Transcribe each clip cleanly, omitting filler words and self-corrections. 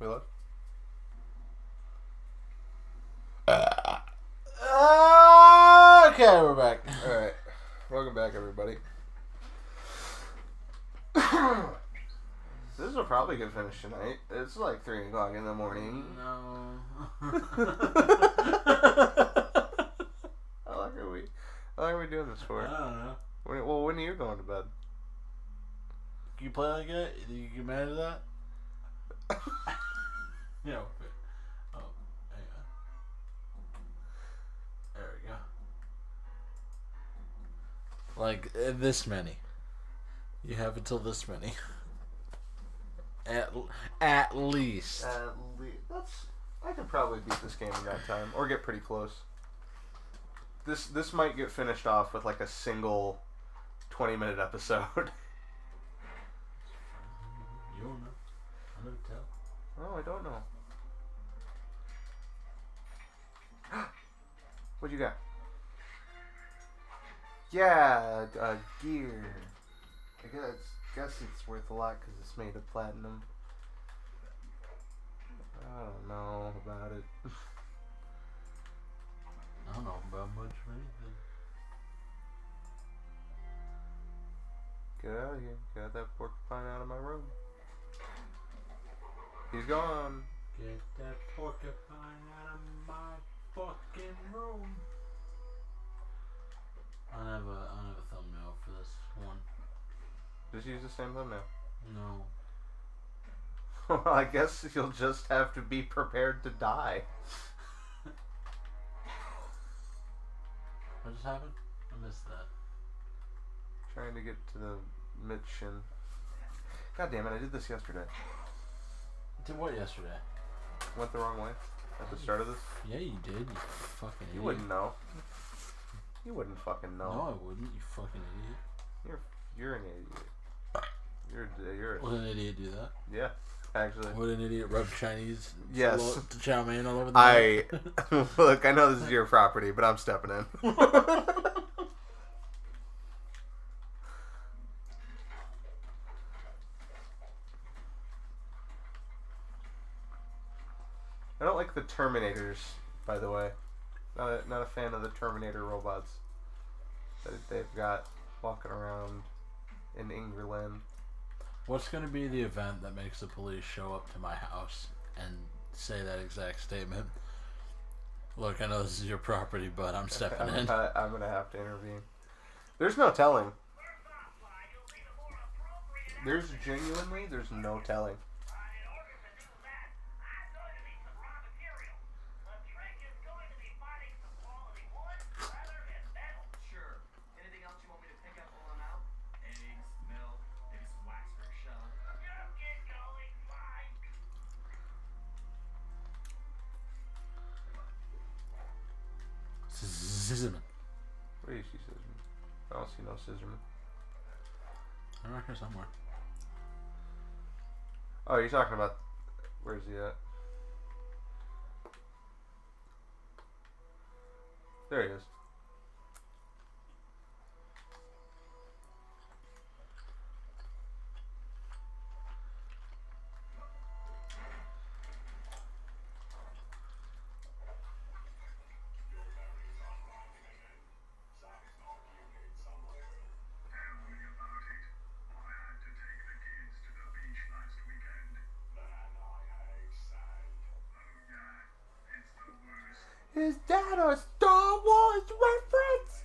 We look. Okay, we're back. Alright. Welcome back, everybody. This will probably get finished tonight. It's like 3 o'clock in the morning. No. How long are we doing this for? I don't know. When are you going to bed? You play like that? You get mad at that? Yeah. Oh, hang on. There we go. Like this many. You have until this many. At least. I could probably beat this game in that time, or get pretty close. This might get finished off with like a single 20-minute episode. You don't know. I never tell. Oh, I don't know. What you got? Yeah, gear. I guess it's worth a lot because it's made of platinum. I don't know about it. I don't know about much of anything. Get out of here. Get that porcupine out of my room. He's gone. Get that porcupine out of my fucking room. I don't have a thumbnail for this one. Just use the same thumbnail. No. Well, I guess you'll just have to be prepared to die. What just happened? I missed that. Trying to get to the mission. God damn it, I did this yesterday. Did what yesterday? Went the wrong way at the start of this. Yeah, you did. You fucking idiot. You wouldn't know. You wouldn't fucking know. No, I wouldn't. You fucking idiot. You're an idiot. You're. Would an idiot do that? Yeah, actually. Would an idiot rub Chinese? Yes. Chow mein all over the night? Look, I know this is your property, but I'm stepping in. I don't like the Terminators, by the way. Not a fan of the Terminator robots that they've got walking around in England. What's going to be the event that makes the police show up to my house and say that exact statement? Look, I know this is your property, but I'm stepping in. I'm going to have to intervene. There's no telling. There's no telling. Scissorman. Where do you see Scissorman? I don't see no Scissorman. I'm right here somewhere. Oh, you're talking about... Where's he at? There he is. Is that a Star Wars reference?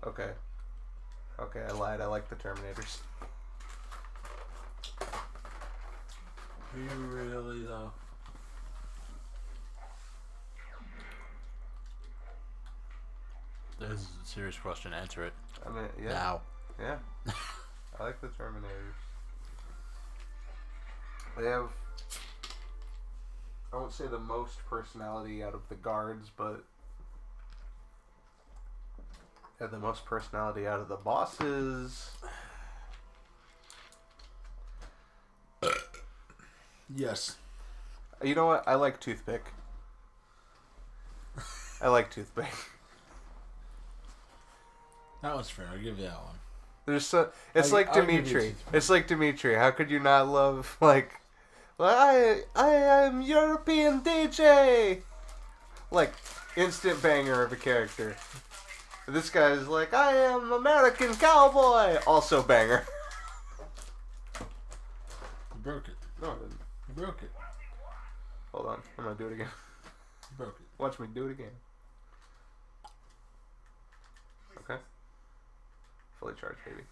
Okay. Okay, I lied. I like the Terminators. Do you really, though? This is a serious question. Answer it. I mean, yeah. Now. Yeah. I like the Terminators. They have, I won't say the most personality out of the guards, but they have the most personality out of the bosses. Yes. You know what? I like Toothpick. I like toothpick. That was fair. I'll give you that one. There's so it's like I'll give you Dimitri. toothpick. It's like Dimitri. How could you not love like I am European DJ? Like instant banger of a character. This guy's like I am American cowboy. Also banger. You broke it. No, I didn't. You broke it. Hold on. I'm gonna do it again. You broke it. Watch me do it again. Okay. Fully charged, baby.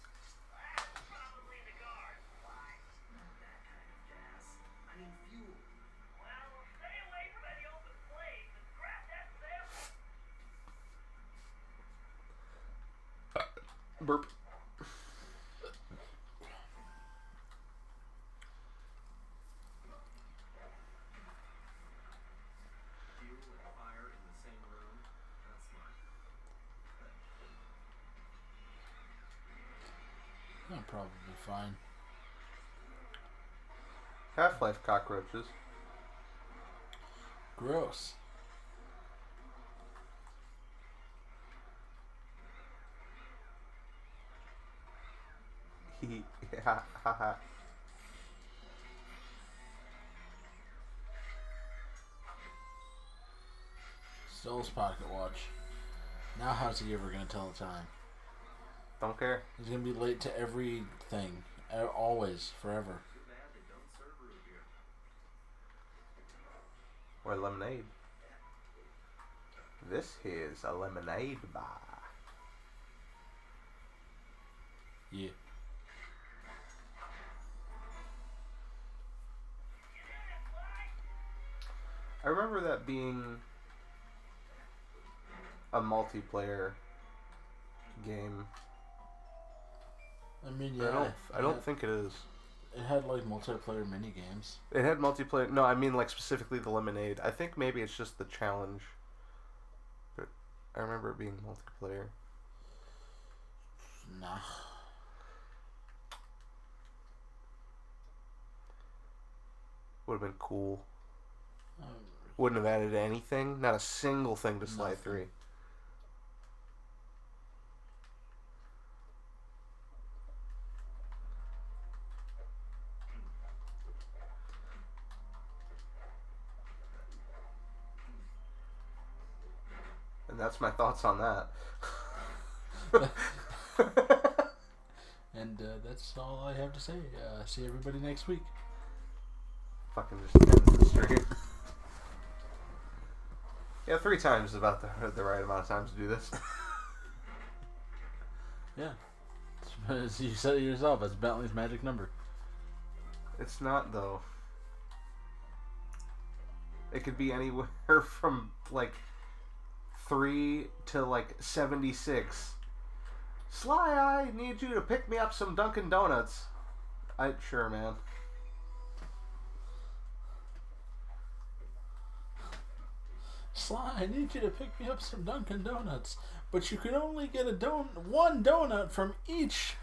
Burp. I'm probably fine. Half-Life cockroaches. Gross. Ha ha ha. Stole his pocket watch. Now how's he ever gonna tell the time? Don't care. He's gonna be late to everything. Always. Forever. Or lemonade. This here's a lemonade bar. Yeah. I remember that being a multiplayer game. I mean, But yeah. I don't think it is. It had like multiplayer mini games. It had multiplayer. No, I mean like specifically the lemonade. I think maybe it's just the challenge. But I remember it being multiplayer. Nah. Would have been cool. Wouldn't have added anything. Not a single thing to Sly 3. And that's my thoughts on that. And that's all I have to say. See everybody next week. Fucking just ends the stream. Yeah, 3 times is about the right amount of time to do this. Yeah. You said it yourself. It's Bentley's magic number. It's not, though. It could be anywhere from, like, 3 to, like, 76. Sly, I need you to pick me up some Dunkin' Donuts. Sure, man. Sly, I need you to pick me up some Dunkin' Donuts, but you can only get one donut from each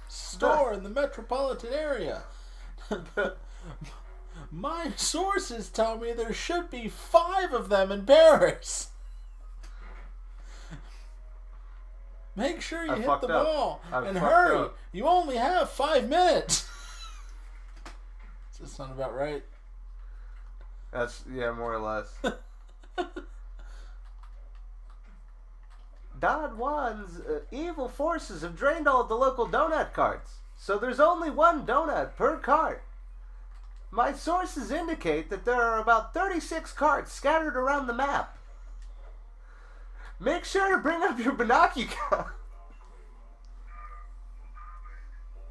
store in the metropolitan area. My sources tell me there should be 5 of them in Paris. Make sure you hit the ball and hurry. You only have 5 minutes. Does that sound about right? That's, yeah, more or less. Don Juan's evil forces have drained all the local donut carts, so there's only 1 donut per cart. My sources indicate that there are about 36 carts scattered around the map. Make sure to bring up your binoculars.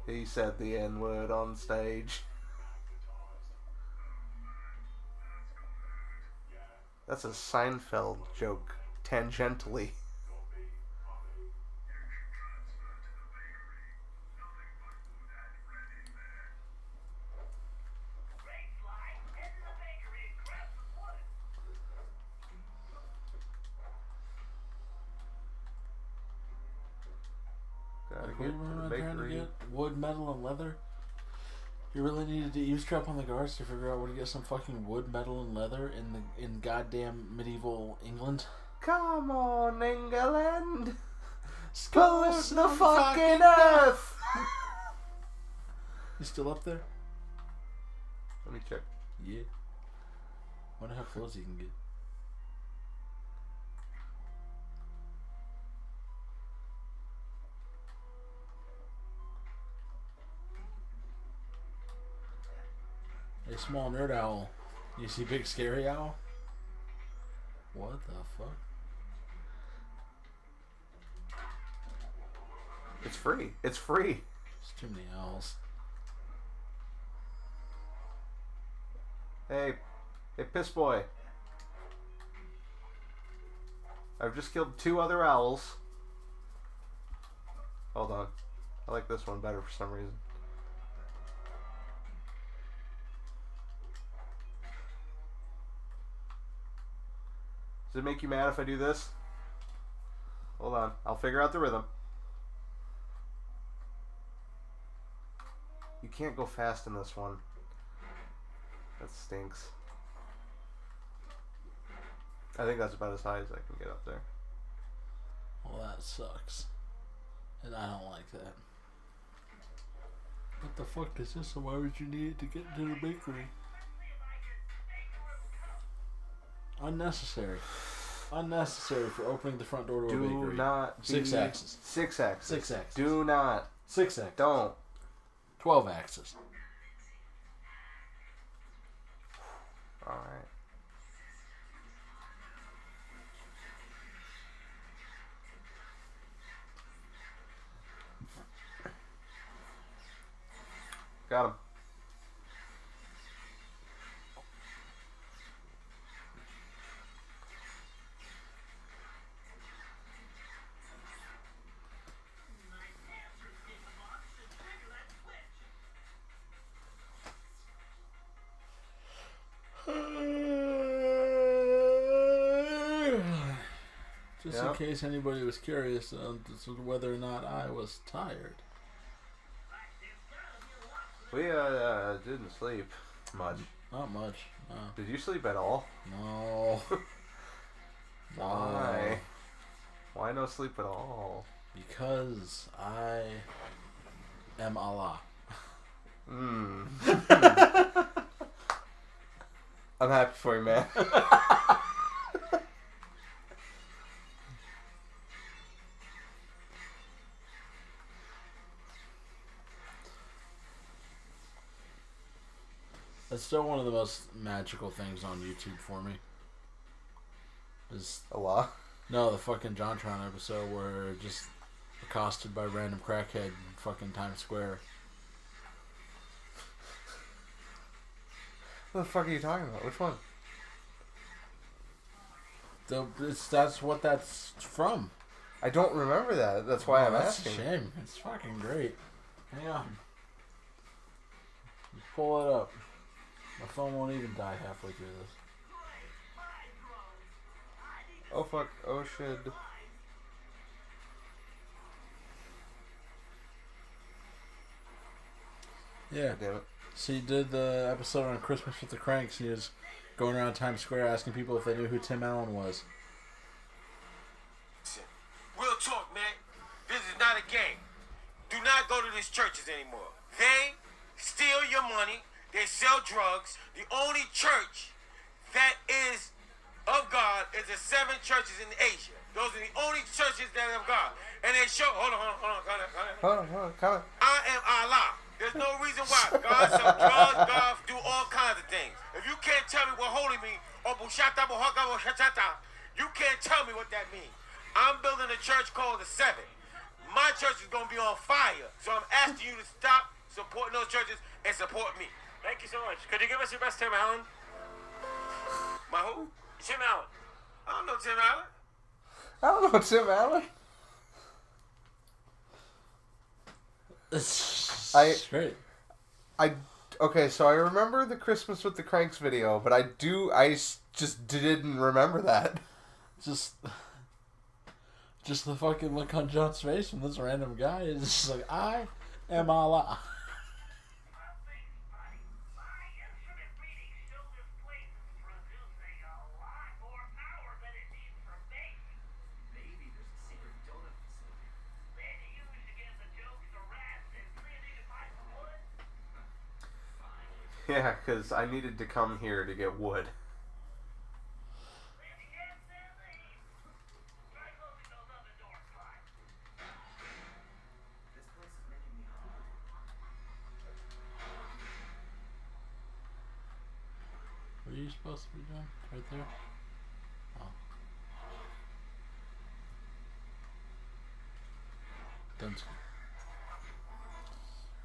He said the N-word on stage. That's a Seinfeld joke, tangentially. Trying to get wood, metal, and leather. You really needed to eavesdrop on the guards to figure out where to get some fucking wood, metal, and leather in goddamn medieval England. Come on, England. Pollute Pollute the fucking earth. You still up there? Let me check. Yeah. Wonder how close you can get. Hey, small nerd owl. You see big scary owl? What the fuck? It's free. It's free. There's too many owls. Hey, piss boy. I've just killed 2 other owls. Hold on. I like this one better for some reason. Does it make you mad if I do this? Hold on. I'll figure out the rhythm. You can't go fast in this one. That stinks. I think that's about as high as I can get up there. Well, that sucks. And I don't like that. What the fuck is this? And why would you need it to get into the bakery? Unnecessary. Unnecessary for opening the front door to a bakery. Do not. 6 axes. 6 axes. 6 axes. Do not. 6 axes. Don't. 12 axes. Alright. Got him. Just in case anybody was curious as to whether or not I was tired. We didn't sleep much. Not much. No. Did you sleep at all? No. No. Why? Why no sleep at all? Because I am Allah. I'm happy for you, man. That's still one of the most magical things on YouTube for me. Is Allah? no, the fucking JonTron episode where just accosted by random crackhead in fucking Times Square. What the fuck are you talking about? Which one? That's what that's from. I don't remember that. That's why I'm that's asking. a shame. It's fucking great. Hang on. Pull it up. My phone won't even die halfway through this. Oh fuck. Oh shit. Yeah. Damn it. So he did the episode on Christmas with the Cranks. He was going around Times Square asking people if they knew who Tim Allen was. Real talk, man. This is not a game. Do not go to these churches anymore. They steal your money. They sell drugs. The only church that is of God is the 7 churches in Asia. Those are the only churches that are of God. And they show, hold on. I am Allah. There's no reason why. God sells drugs, God do all kinds of things. If you can't tell me what holy means, or bushata, bohaka, boshachata, you can't tell me what that means. I'm building a church called the 7. My church is going to be on fire. So I'm asking you to stop supporting those churches and support me. Thank you so much. Could you give us your best Tim Allen? My who? Tim Allen. I don't know Tim Allen. I don't know Tim Allen. It's great. Okay, so I remember the Christmas with the Cranks video, but I just didn't remember that. Just the fucking look on John's face from this random guy is just like, I am Allah. Yeah, because I needed to come here to get wood. What are you supposed to be doing? Right there? Oh. That's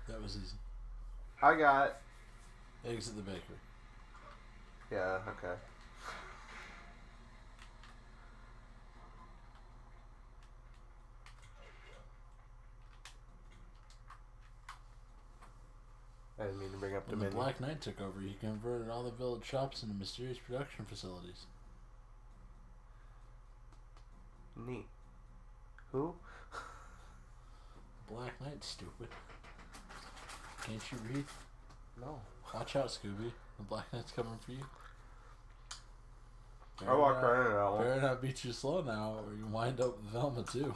That was easy. I got... Eggs at the bakery. Yeah, okay. I didn't mean to bring up the When the menu. Black Knight took over, he converted all the village shops into mysterious production facilities. Neat. Who? Black Knight, stupid. Can't you read? No. Watch out, Scooby. The Black Knight's coming for you. I walked right into that one. Better not beat you slow now, or you wind up with Velma too.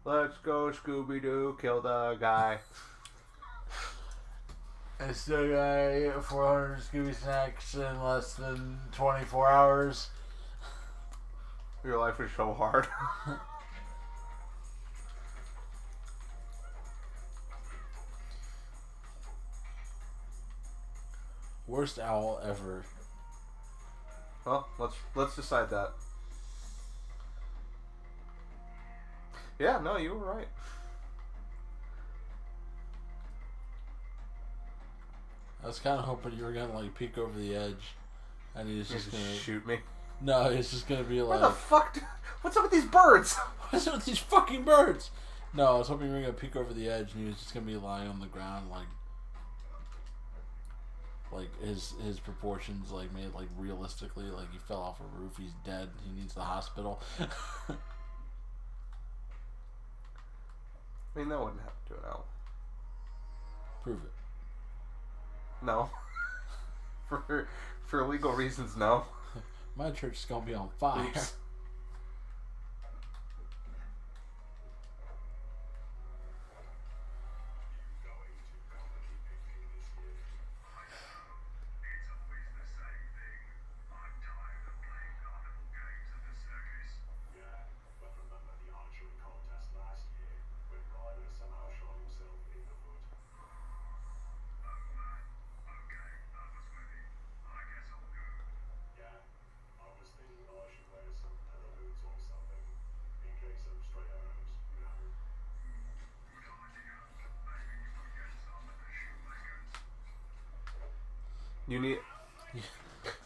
Let's go, Scooby-Doo, kill the guy. I still got 400 Scooby snacks in less than 24 hours. Your life is so hard. Worst owl ever. Well, let's decide that. Yeah, no, you were right. I was kind of hoping you were gonna like peek over the edge, and he's just gonna shoot me. No, it's just gonna be Where like, the fuck? What's up with these birds? what's up with these fucking birds? No, I was hoping you were gonna peek over the edge, and he was just gonna be lying on the ground, like his proportions like made like realistically, like he fell off a roof, he's dead, he needs the hospital. I mean, that wouldn't happen to an owl. Prove it. No. For legal reasons, no. My church is gonna be on fire. Oops.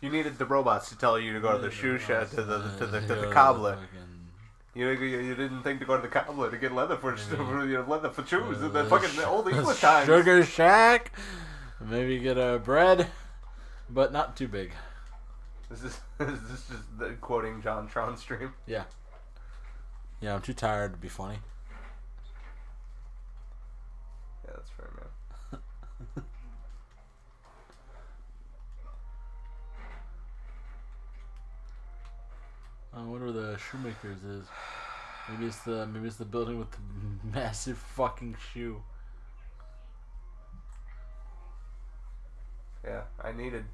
You needed the robots to tell you to go to the shoe shed, to the cobbler. You didn't think to go to the cobbler to get leather for shoes in the fucking old English times. Sugar Shack. Maybe get a bread, but not too big. Is this just the quoting John Tron stream? Yeah. Yeah, I'm too tired to be funny. Yeah, that's fair, man. I wonder where the shoemakers is. Maybe it's the building with the massive fucking shoe. Yeah, I needed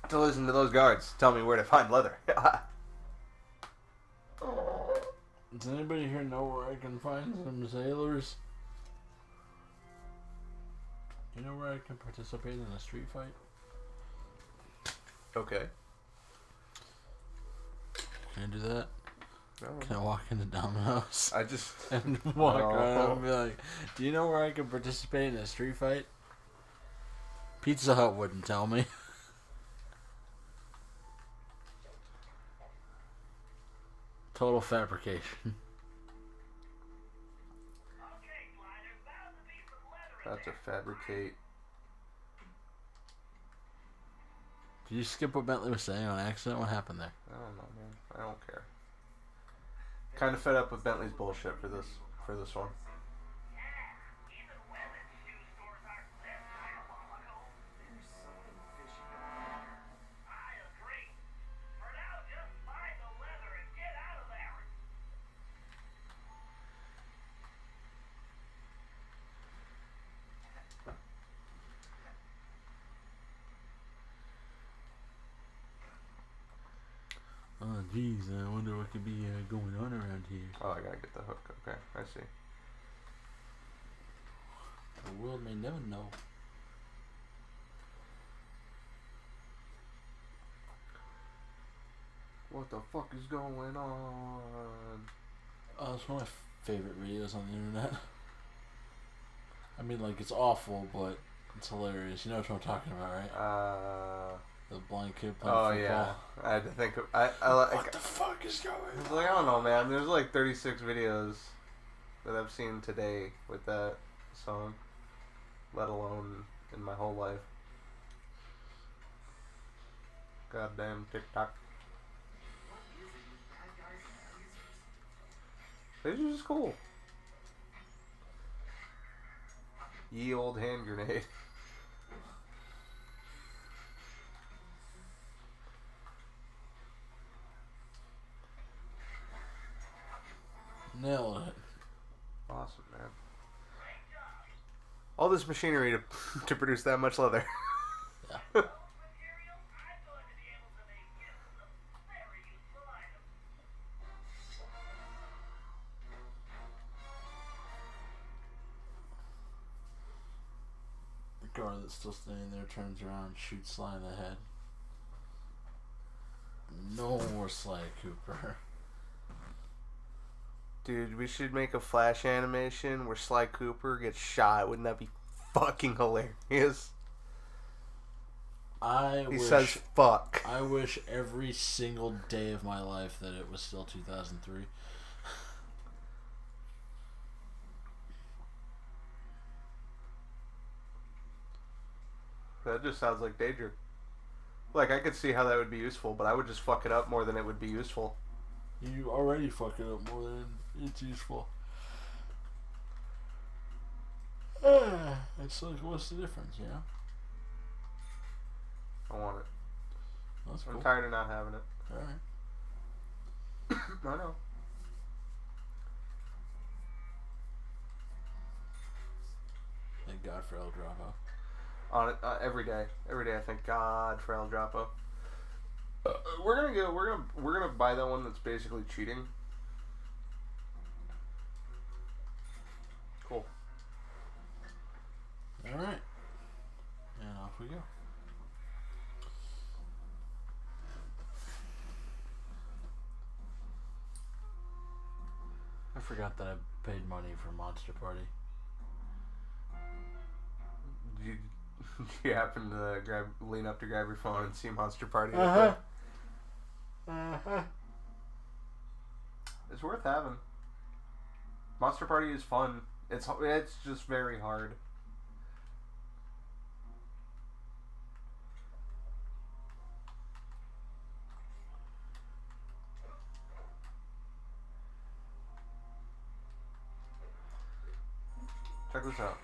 to listen to those guards tell me where to find leather. Does anybody here know where I can find some sailors? You know where I can participate in a street fight? Okay. Can I do that? No. Can I walk into Domino's I just and walk around and be like, do you know where I can participate in a street fight? Pizza Hut wouldn't tell me. Total fabrication. have to fabricate. Did you skip what Bentley was saying on accident? What happened there? I don't know, man. I don't care. Kind of fed up with Bentley's bullshit for this one. geez, I wonder what could be going on around here. Oh, I gotta get the hook. Okay, I see. The world may never know. What the fuck is going on? It's one of my favorite videos on the internet. I mean, like, it's awful, but it's hilarious. You know what I'm talking about, right? The blind kid playing football. Yeah. I had to think of... What the fuck is going I was on? like, I don't know, man. There's like 36 videos that I've seen today with that song, let alone in my whole life. Goddamn TikTok. These are just cool. Ye old hand grenade. Nailed it. Awesome, man. All this machinery to produce that much leather. Yeah. The guard that's still standing there turns around and shoots Sly in the head. No more Sly Cooper. Dude, we should make a Flash animation where Sly Cooper gets shot. Wouldn't that be fucking hilarious? He says fuck. I wish every single day of my life that it was still 2003. That just sounds like danger. Like, I could see how that would be useful, but I would just fuck it up more than it would be useful. You already fuck it up more than it's useful. It's like, what's the difference, you know? I want it. That's cool. I'm tired of not having it. Alright. I know. Thank God for El Drago. On it every day. Every day I thank God for El Drapo. We're gonna buy that one that's basically cheating. Cool. Alright. And off we go. I forgot that I paid money for Monster Party. You happen to lean up to grab your phone and see Monster Party. It's worth having. Monster Party is fun. It's just very hard. Check this out.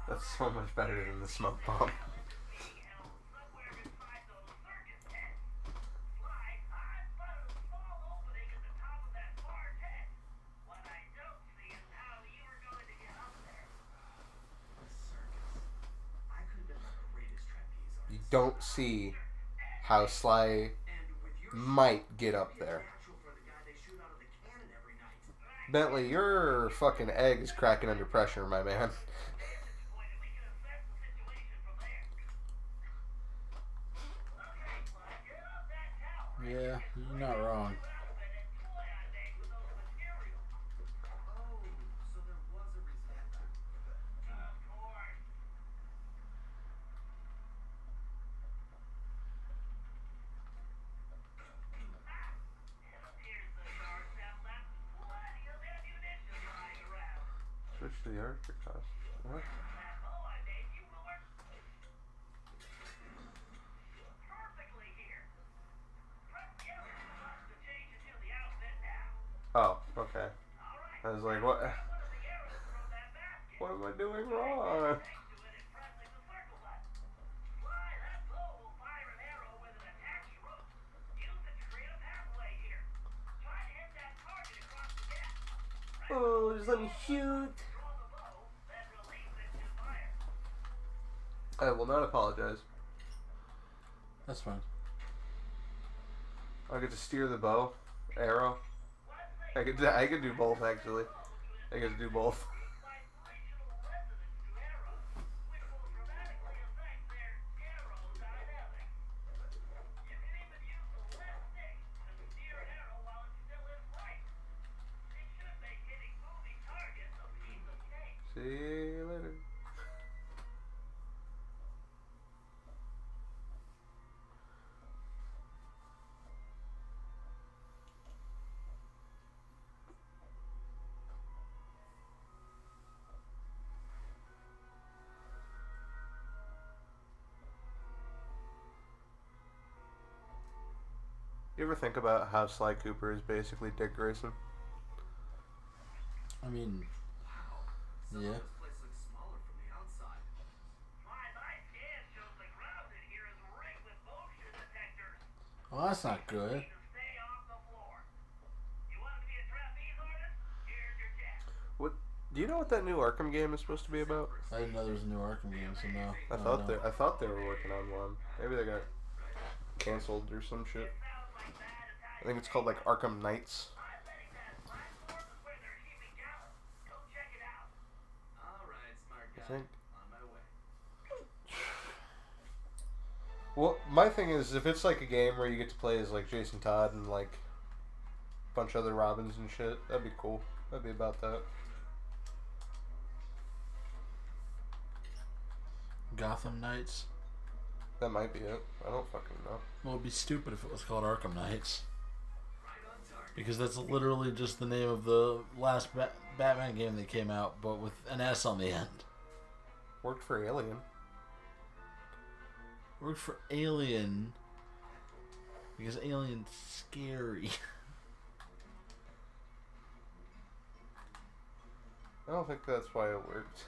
That's so much better than the smoke bomb. You don't see how Sly might get up there. Bentley, your fucking egg is cracking under pressure, my man. Yeah, you're not wrong. Switch to the Arctic cost. What? Oh, okay. I was like, what? What am I doing wrong? Oh, just let me shoot. I will not apologize. That's fine. I get to steer the bow, arrow. I could do both actually. I get to do both. See you later. You ever think about how Sly Cooper is basically Dick Grayson? I mean, yeah. Well, that's not good. What? Do you know what that new Arkham game is supposed to be about? I didn't know there was a new Arkham game, so no. I thought they were working on one. Maybe they got canceled or some shit. I think it's called like Arkham Knights. I think. Well, my thing is, if it's like a game where you get to play as like Jason Todd and like a bunch of other Robins and shit, that'd be cool. That'd be about that. Gotham Knights. That might be it. I don't fucking know. Well, it'd be stupid if it was called Arkham Knights. Because that's literally just the name of the last Batman game that came out, but with an S on the end. Worked for Alien. Worked for Alien. Because Alien's scary. I don't think that's why it worked.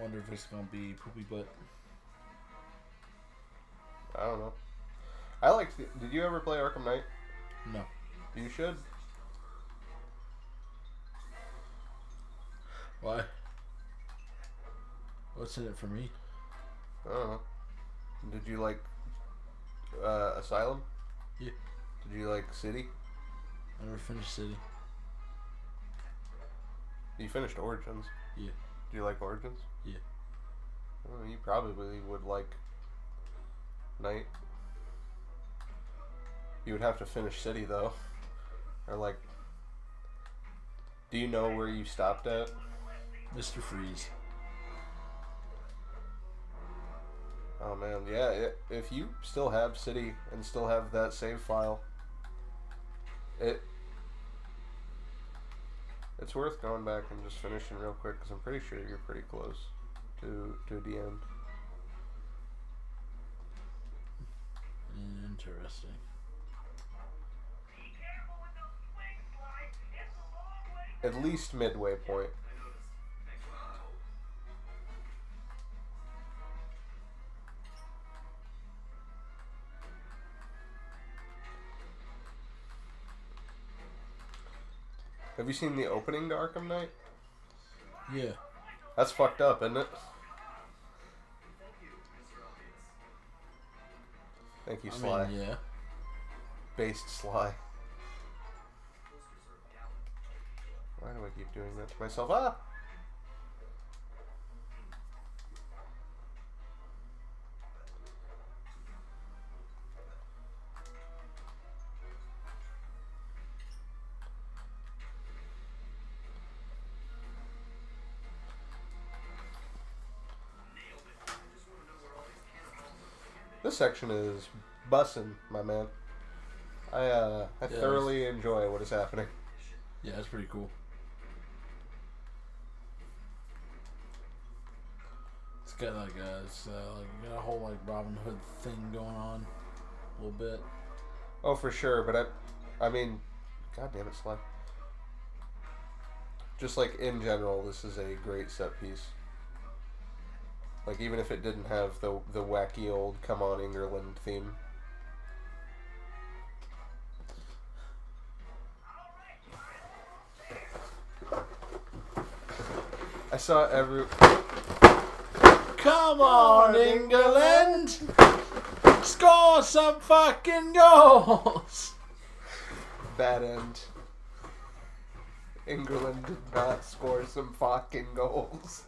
Wonder if it's gonna be poopy butt. I don't know. I like. Did you ever play Arkham Knight? No. You should. Why? What's in it for me? I don't know. Did you like Asylum? Yeah. Did you like City? I never finished City. You finished Origins. Yeah. Do you like Origins? Yeah. Well, you probably would like Knight. You would have to finish City though. Or like, do you know where you stopped at? Mr. Freeze. Oh man, yeah. If you still have City and still have that save file, it's worth going back and just finishing real quick because I'm pretty sure you're pretty close to the end. Interesting. At least midway point. Have you seen the opening to Arkham Knight? Yeah. That's fucked up, isn't it? Thank you, Sly. I mean, yeah. Based Sly. Why do I keep doing that to myself? Ah! This section is bussin', my man. I thoroughly enjoy what is happening. Yeah, that's pretty cool. It's got like got a whole like Robin Hood thing going on, a little bit. Oh, for sure, but I mean, god damn it, Sly. Just like in general, this is a great set piece. Like even if it didn't have the wacky old "Come On England" theme. saw every. Come on, England! Score some fucking goals! Bad end. England did not score some fucking goals.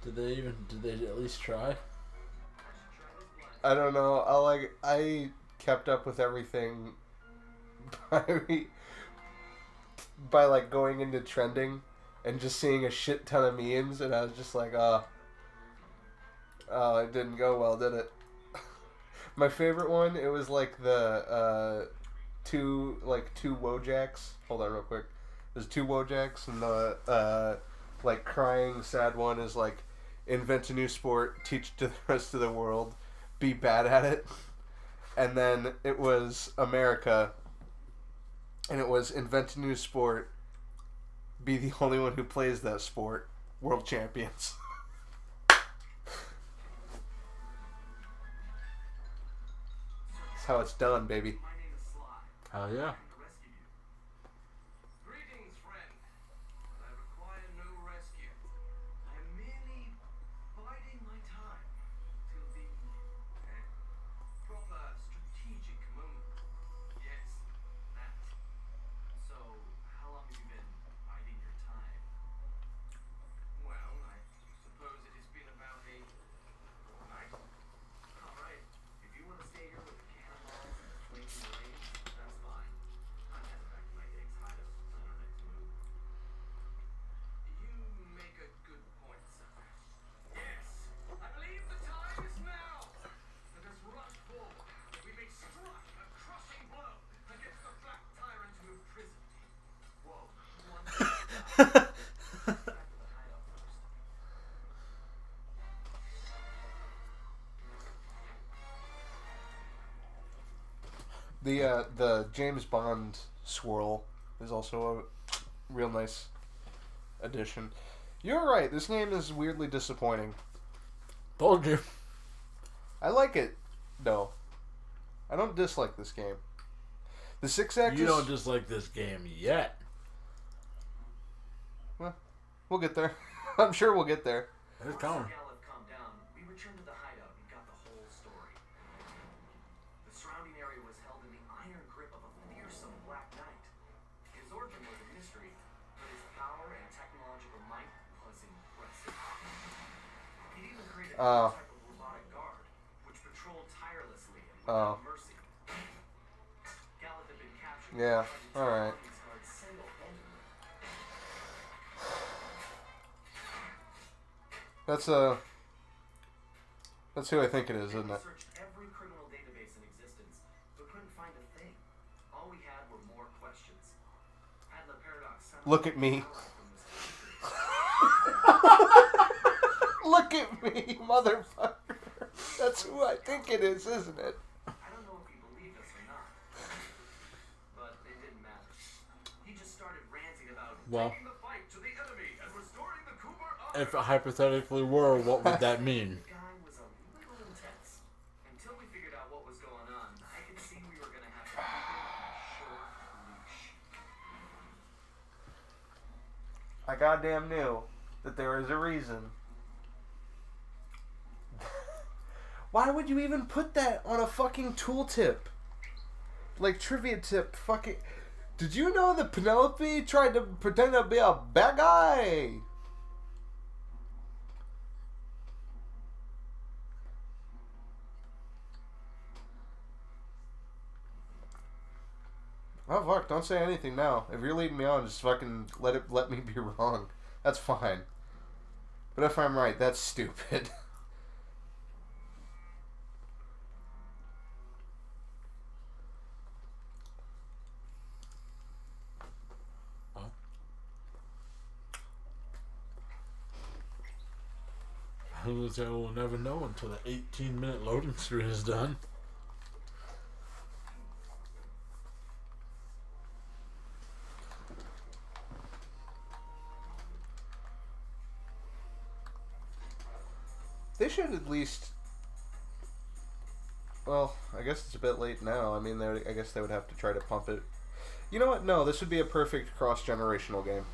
Did they at least try? I don't know. I kept up with everything by like going into trending and just seeing a shit ton of memes, and I was just like, oh, it didn't go well, did it? My favorite one, it was like the two Wojaks. Hold on real quick. There's two Wojaks, and the like crying sad one is like, invent a new sport, teach to the rest of the world, be bad at it. And then it was America, and it was invent a new sport, be the only one who plays that sport, world champions. That's how it's done, baby. Hell yeah. Greetings, friend. I require no rescue. I am merely biding my time till the proper strategic moment. Yes, that. So, how long have you been biding your time? Well, I suppose it has been about a fortnight. All right. If you want to stay here with the cannonballs and the flaming blades, that's fine. I'm headed back to my gang's hideout to plan our next move. You make a good point, sir. Yes, I believe the time is now. Let us rush forward, that we may strike a crushing blow against the black tyrant who imprisoned me. Whoa, one back to the hideout first. The James Bond swirl is also a real nice addition. You're right, this game is weirdly disappointing. Told you. I like it, though. I don't dislike this game. The 6-axis... You don't dislike this game yet. Well, we'll get there. I'm sure we'll get there. It's coming. Gallup calmed down. We returned to the hideout and got the whole story. The surrounding area was held in the iron grip of a fearsome Black Knight. His origin was a mystery, but his power and technological might was impressive. He'd even created a new type of robotic guard, which patrolled tirelessly and without mercy. Gallup had been captured. Yeah, alright. These guards single-handedly. That's who I think it is, isn't it? Searched every criminal database in existence, but couldn't find a thing. All we had were more questions. Had the paradox Look at me. Look at me, motherfucker. That's who I think it is, isn't it? I don't know if he believed us or not, but it didn't matter. He just started ranting about Well, taking the fight to the enemy and restoring the Cooper if it hypothetically were, what would that mean? The guy was a little intense. Until we figured out what was going on, I could see we were gonna have to keep it on a short leash. I goddamn knew that there was a reason. Why would you even put that on a fucking tooltip? Like, trivia tip, fucking... Did you know that Penelope tried to pretend to be a bad guy? Oh fuck, don't say anything now. If you're leading me on, just fucking let me be wrong. That's fine. But if I'm right, that's stupid. We'll never know until the 18-minute loading screen is done. They should at least... Well, I guess it's a bit late now. I mean, I guess they would have to try to pump it. You know what? No, this would be a perfect cross-generational game.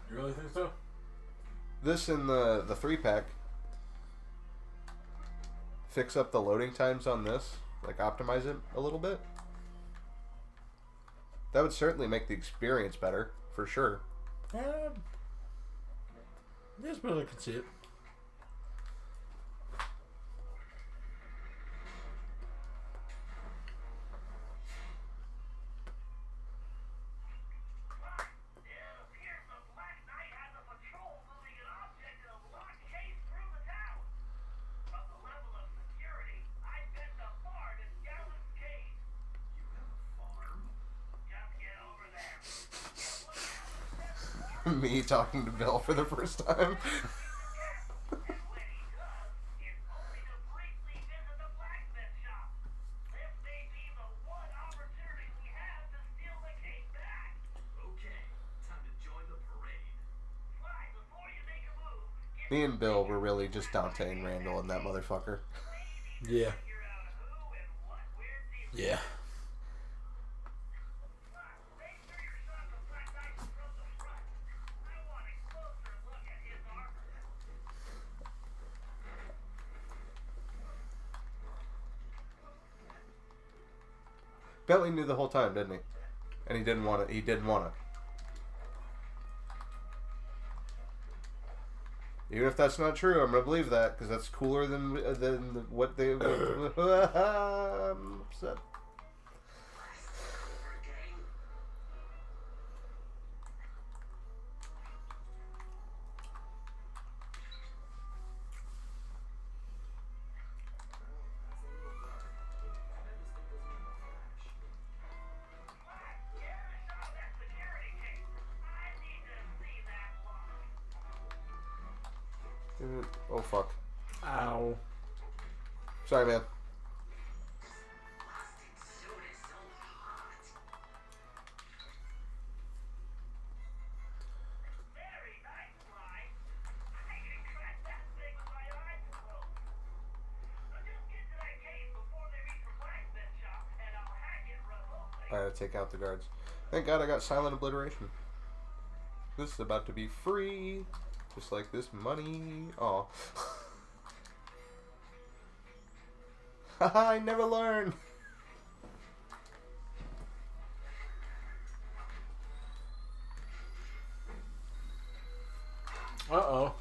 You really think so? This and the 3-pack. Fix up the loading times on this. Like, optimize it a little bit. That would certainly make the experience better, for sure. Yes, but I can see it. Me talking to Bill for the first time. Me and Bill were really just Dante and Randall and that motherfucker. Yeah. Yeah. Bentley knew the whole time, didn't he? And he didn't want to. He didn't want to. Even if that's not true, I'm gonna believe that because that's cooler than what they. I'm upset. Oh fuck. Ow. Sorry, man. I gotta take out the guards. Thank God I got silent obliteration. This is about to be free. Just like this money. Oh. Haha, I never learn. Uh-oh.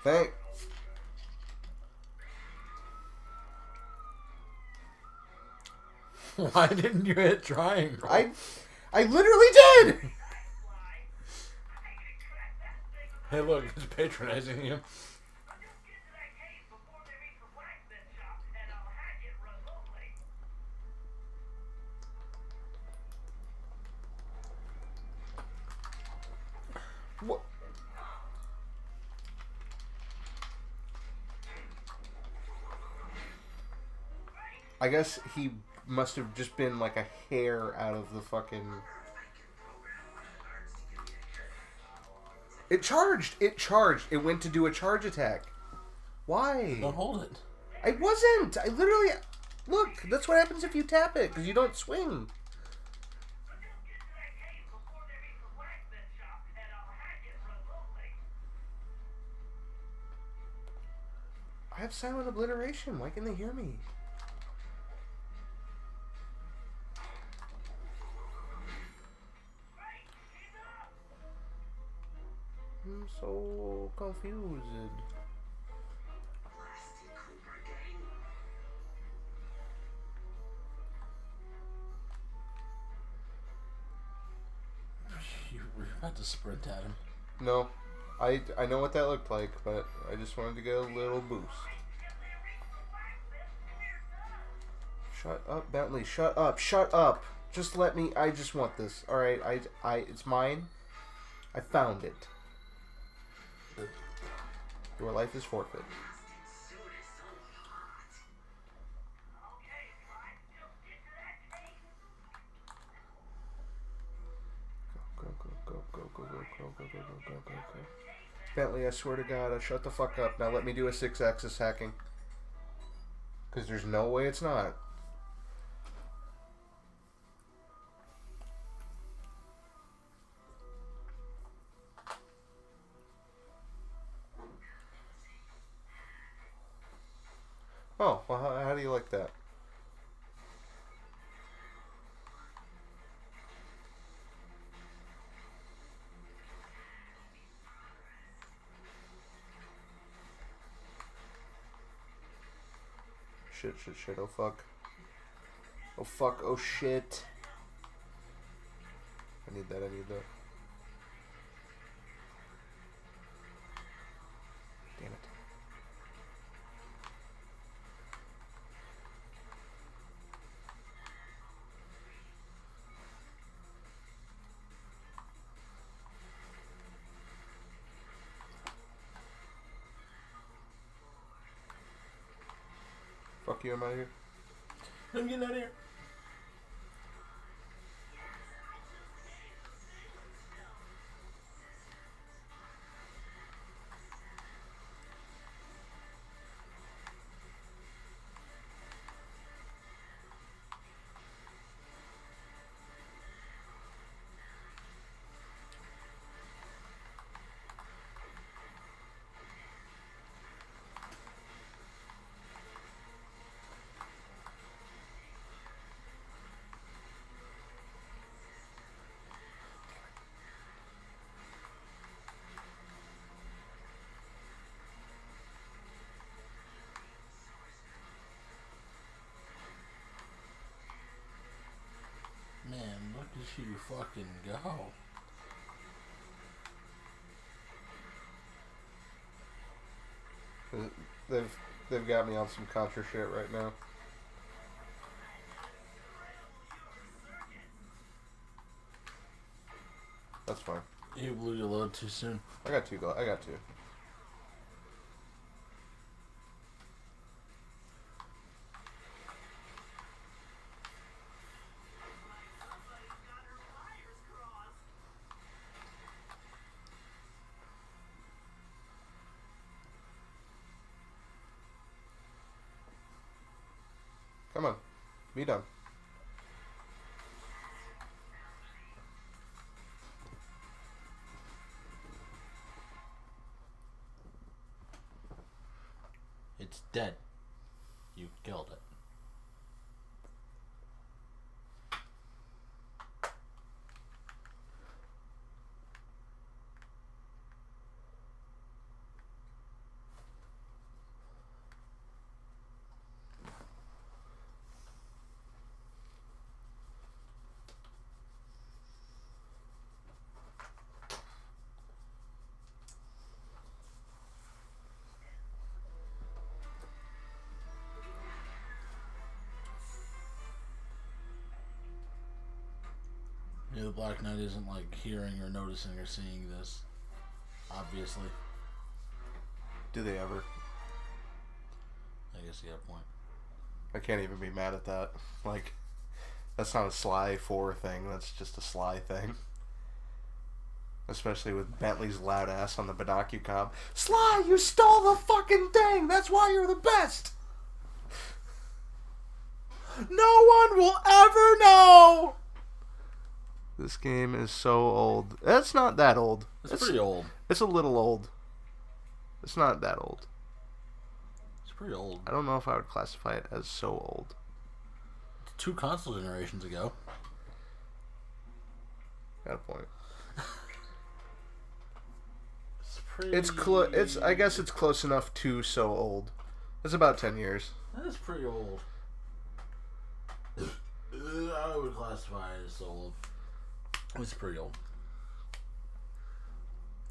Thank. Why didn't you hit triangle? I literally did. Hey, look, it's patronizing you. What? I guess he must have just been like a hair out of the fucking... It charged! It charged! It went to do a charge attack. Why? Don't hold it. I wasn't! I literally... Look, that's what happens if you tap it, because you don't swing. I have silent obliteration. Why can't they hear me? I'm so confused. You were about to sprint at him. No. I know what that looked like, but I just wanted to get a little boost. Shut up, Bentley. Shut up. Shut up. Just let me... I just want this. Alright, it's mine. I found it. Your life is forfeit. Go, go, go, go, go, go, go, go, go, go, go, go, go. Bentley, I swear to God, shut the fuck up. Now let me do a 6-axis hacking. Because there's no way it's not. Oh, well, how do you like that? Shit, oh fuck. Oh fuck, oh shit. I need that. Damn it. Fuck you, I'm out of here. I'm getting out of here. Man, look at you fucking go. They've got me on some Contra shit right now. That's fine. You blew your load too soon. I got two. Come on. Be done. It's dead. You killed it. Yeah, the Black Knight isn't like hearing or noticing or seeing this. Obviously. Do they ever? I guess you have a point. I can't even be mad at that. Like, that's not a Sly 4 thing. That's just a Sly thing. Especially with Bentley's loud ass on the Binocucom. Sly, you stole the fucking thing! That's why you're the best! No one will ever know! This game is so old. It's not that old. It's pretty old. It's a little old. It's not that old. It's pretty old. I don't know if I would classify it as so old. It's 2 console generations ago. Got a point. It's pretty... It's I guess it's close enough to so old. It's about 10 years. That's pretty old. I would classify it as so old. It's pretty old.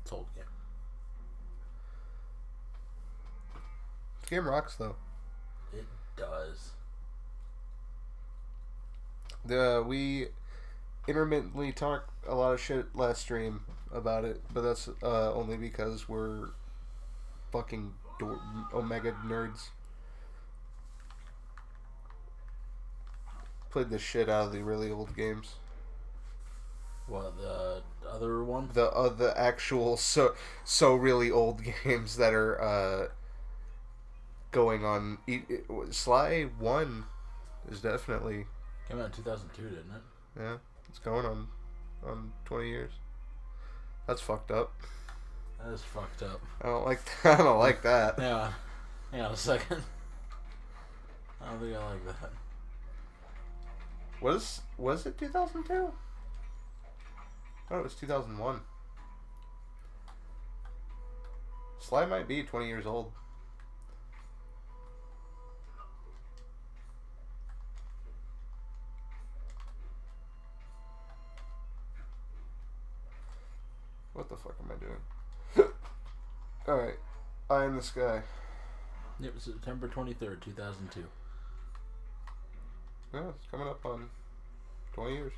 It's old, yeah. This game rocks, though. It does. We intermittently talk a lot of shit last stream about it, but that's only because we're fucking Omega nerds. Played the shit out of the really old games. What, the other one? The actual so really old games that are going on. Sly 1 is definitely, Came out in 2002, didn't it? yeah, it's going on 20 years. That's fucked up. That is fucked up. I don't like I don't like that. Hang on a second. I don't think I like that. Was it 2002? Oh, it was 2001. Sly might be 20 years old. What the fuck am I doing? Alright. Eye in the Sky. It was September 23rd, 2002. Yeah, it's coming up on 20 years.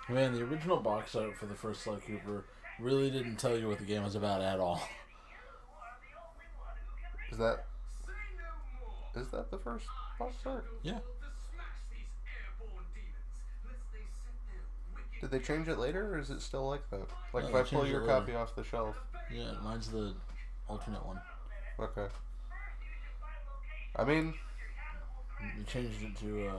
Man, the original box art for the first Sly Cooper really didn't tell you what the game was about at all. Is that the first box art? Yeah. Did they change it later, or is it still like that? Like No, if they I pull changed your it later. copy off the shelf. Yeah, mine's the alternate one. Okay. I mean, They changed it to,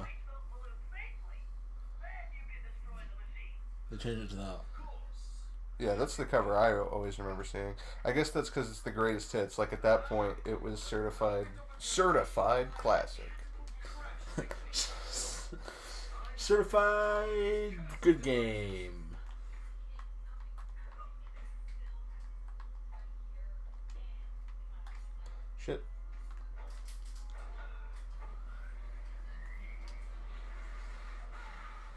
they changed it to that. yeah, that's the cover I always remember seeing. I guess that's because it's the greatest hits. Like at that point, it was certified classic. Certified good game. Shit.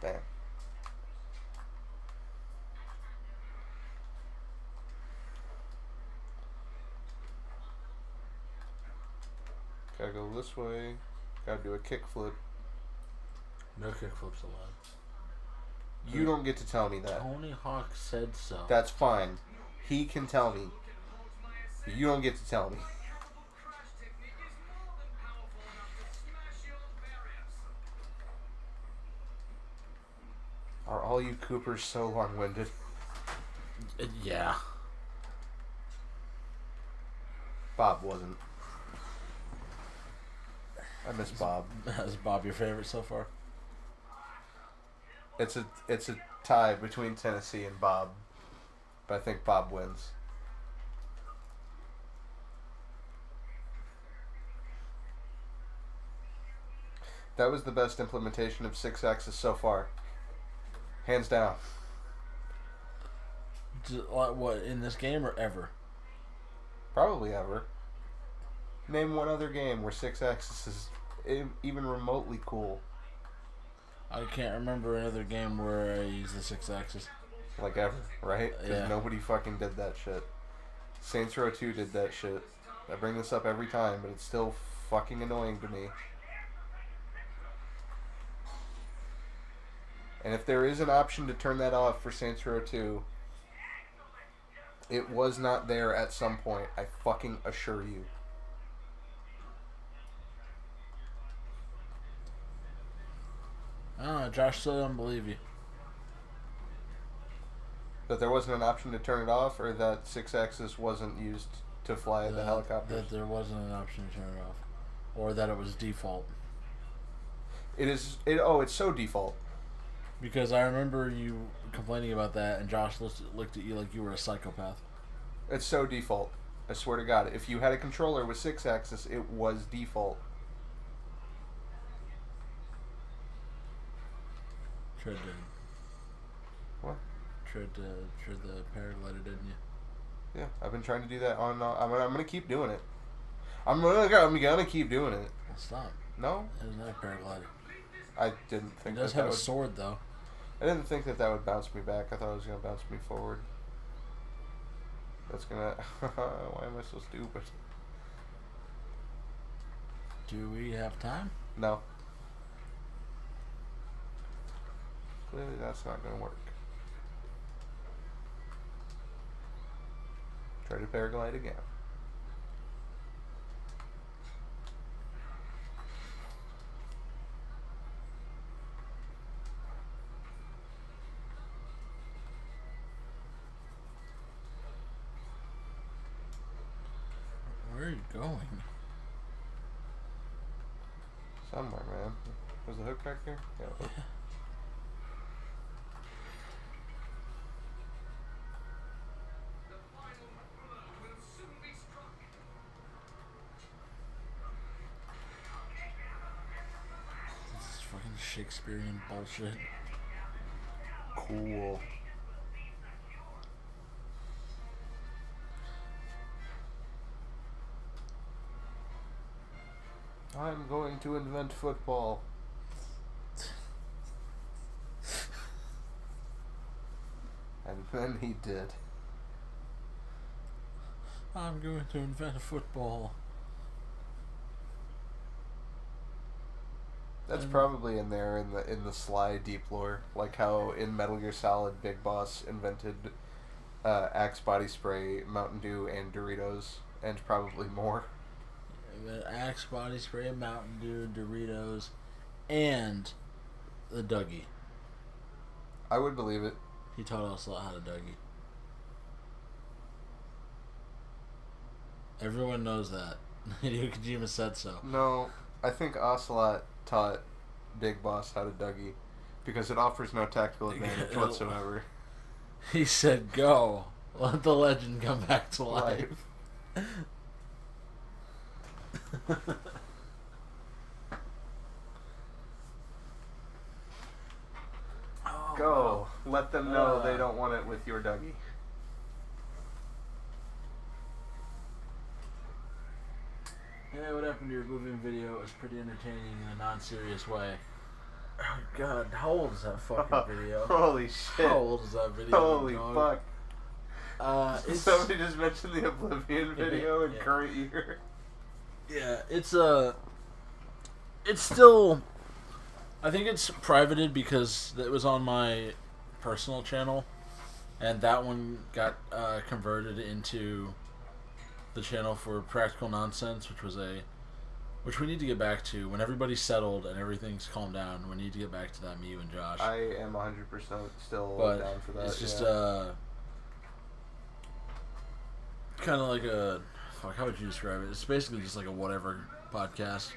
Damn. Gotta go this way. Gotta do a kickflip. No kickflips allowed. You don't get to tell me that. Tony Hawk said so. That's fine. He can tell me. But you don't get to tell me. Are all you Coopers so long-winded? Yeah. Bob wasn't. I miss Bob. Is Bob your favorite so far? It's a tie between Tennessee and Bob, but I think Bob wins. That was the best implementation of 6-axis so far, hands down. What, in this game or ever? Probably ever. Name one other game where 6-axis is even remotely cool. I can't remember another game where I used the 6-axis. Like ever, right? Because Yeah. nobody fucking did that shit. Saints Row 2 did that shit. I bring this up every time, but it's still fucking annoying to me. And if there is an option to turn that off for Saints Row 2, it was not there at some point. I fucking assure you. I don't know, Josh still don't believe you. That there wasn't an option to turn it off, or that 6-axis wasn't used to fly the helicopters. That there wasn't an option to turn it off. Or that it was default. It's so default. Because I remember you complaining about that, and Josh looked at you like you were a psychopath. It's so default. I swear to God. If you had a controller with 6-axis, it was default. Tried to... What? Tried the paraglider, didn't you? Yeah, I've been trying to do that on. I'm gonna keep doing it. I'm gonna keep doing it. Well, stop. No, It doesn't have paraglider. I didn't It think does that have would. a sword, though. I didn't think that would bounce me back. I thought it was gonna bounce me forward. That's gonna. Why am I so stupid? Do we have time? No. Clearly that's not going to work. Try to paraglide again. Where are you going? Somewhere, man. Was the hook back there? Yeah. Hook. This is fucking Shakespearean bullshit. Cool. I'm going to invent football. And then he did. I'm going to invent a football. That's probably in there in the Sly deep lore, like how in Metal Gear Solid, Big Boss invented Axe body spray, Mountain Dew, and Doritos, and probably more. Axe body spray, Mountain Dew, Doritos, and the Dougie. I would believe it. He taught us a lot how to Dougie. Everyone knows that. Hideo Kojima said so. No, I think Ocelot taught Big Boss how to Dougie, because it offers no tactical advantage whatsoever. He said, "Go, let the legend come back to life." Go. Let them know they don't want it with your Dougie. Yeah, what happened to your moving video? It was pretty entertaining in a non-serious way. Oh God, how old is that fucking video? Holy shit. How old is that video? Holy dog? fuck. Somebody just mentioned the Oblivion video in current year. Yeah, it's still, I think it's privated because it was on my personal channel, and that one got converted into the channel for Practical Nonsense, which we need to get back to. When everybody's settled and everything's calmed down, we need to get back to that, me, you, and Josh. I am 100% still down for that. It's just kind of like a, how would you describe it? It's basically just like a whatever podcast.